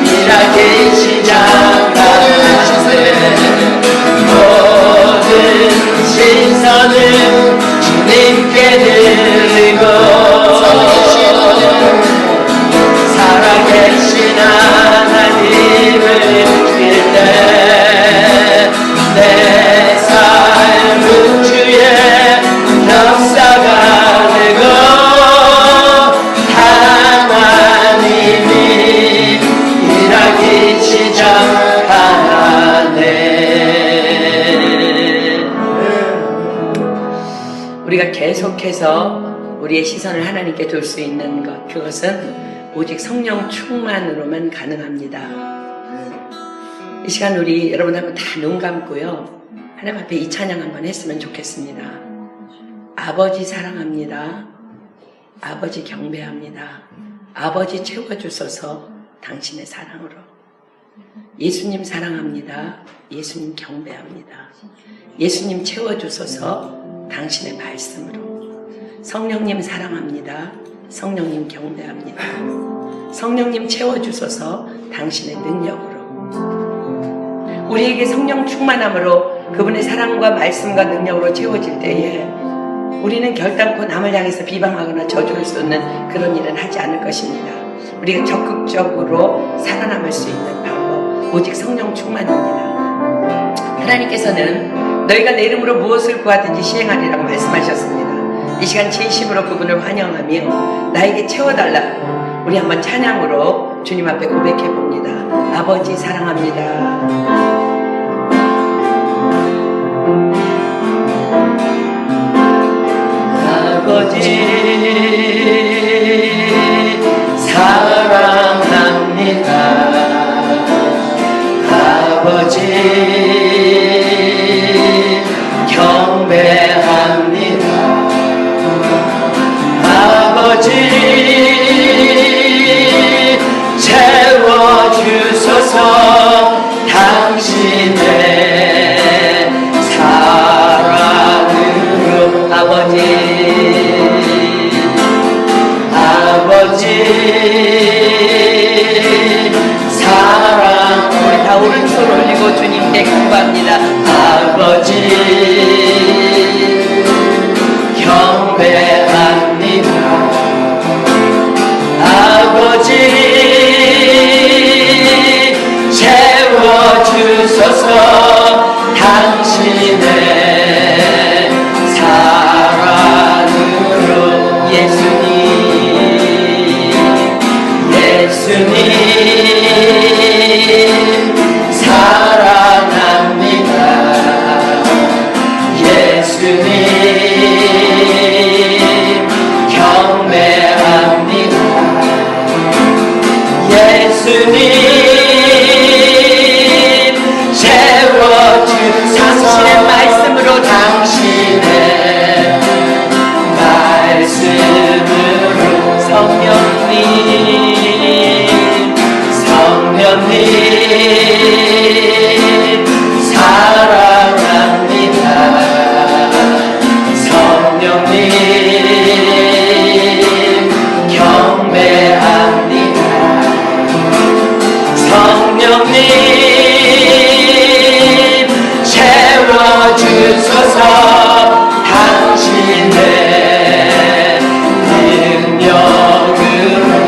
일하기 시작하시네. 모든 신선은 주님께 드리고 살아계신 하나님을 느낄 때 내 삶은 주의 역사가 되고 하나님이 일하기 시작하네. 우리가 계속해서 우리의 시선을 하나님께 둘 수 있는 것, 그것은 오직 성령 충만으로만 가능합니다. 이 시간 우리 여러분 한번 다 눈 감고요, 하나님 앞에 이 찬양 한번 했으면 좋겠습니다. 아버지 사랑합니다. 아버지 경배합니다. 아버지 채워주소서 당신의 사랑으로. 예수님 사랑합니다. 예수님 경배합니다. 예수님 채워주소서 당신의 말씀으로. 성령님 사랑합니다. 성령님 경배합니다. 성령님 채워주소서 당신의 능력으로. 우리에게 성령 충만함으로 그분의 사랑과 말씀과 능력으로 채워질 때에 우리는 결단코 남을 향해서 비방하거나 저주를 쏟는 그런 일은 하지 않을 것입니다. 우리가 적극적으로 살아남을 수 있는 방법, 오직 성령 충만입니다. 하나님께서는 너희가 내 이름으로 무엇을 구하든지 시행하리라고 말씀하셨습니다. 이 시간 진심으로 그분을 환영하며 나에게 채워달라고 우리 한번 찬양으로 주님 앞에 고백해 봅니다. 아버지 사랑합니다. 아버지 사랑합니다. 아버지 경배합니다. 아버지 채워주소서 당신의 사랑으로. 아버지 사랑. 우리 다 오른손 올리고 주님께 기도합니다. 아버지 경배합니다. 아버지 채워주소서 당신의 사랑으로. 예수님 사랑합니다. 예수님 경배합니다. 예수님 채워주소서 당신의 말씀으로 당신의 말씀으로. 성령님 사랑합니다. 성령님 경배합니다. 성령님 채워주소서 당신의 능력으로.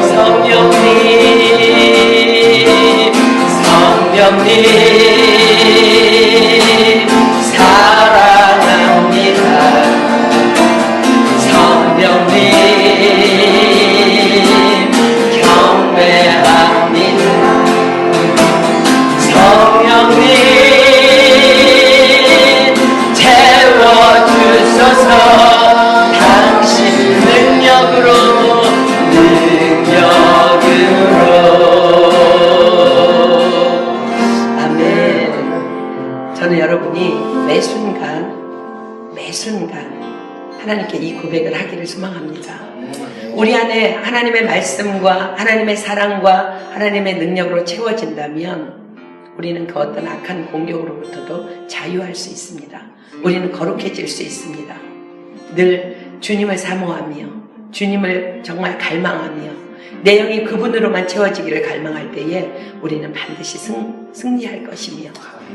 성령님 사랑합니다. 성령님 경배합니다. 성령님 채워주소서 당신 능력으로. 저는 여러분이 매 순간 하나님께 이 고백을 하기를 소망합니다. 우리 안에 하나님의 말씀과 하나님의 사랑과 하나님의 능력으로 채워진다면 우리는 그 어떤 악한 공격으로부터도 자유할 수 있습니다. 우리는 거룩해질 수 있습니다. 늘 주님을 사모하며 주님을 정말 갈망하며 내 영이 그분으로만 채워지기를 갈망할 때에 우리는 반드시 승리할 것이며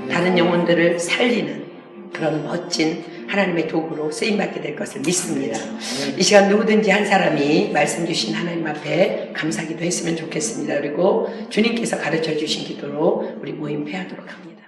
다른 영혼들을 살리는 그런 멋진 하나님의 도구로 쓰임받게 될 것을 믿습니다. 이 시간 누구든지 한 사람이 말씀 주신 하나님 앞에 감사기도 했으면 좋겠습니다. 그리고 주님께서 가르쳐 주신 기도로 우리 모임 패하도록 합니다.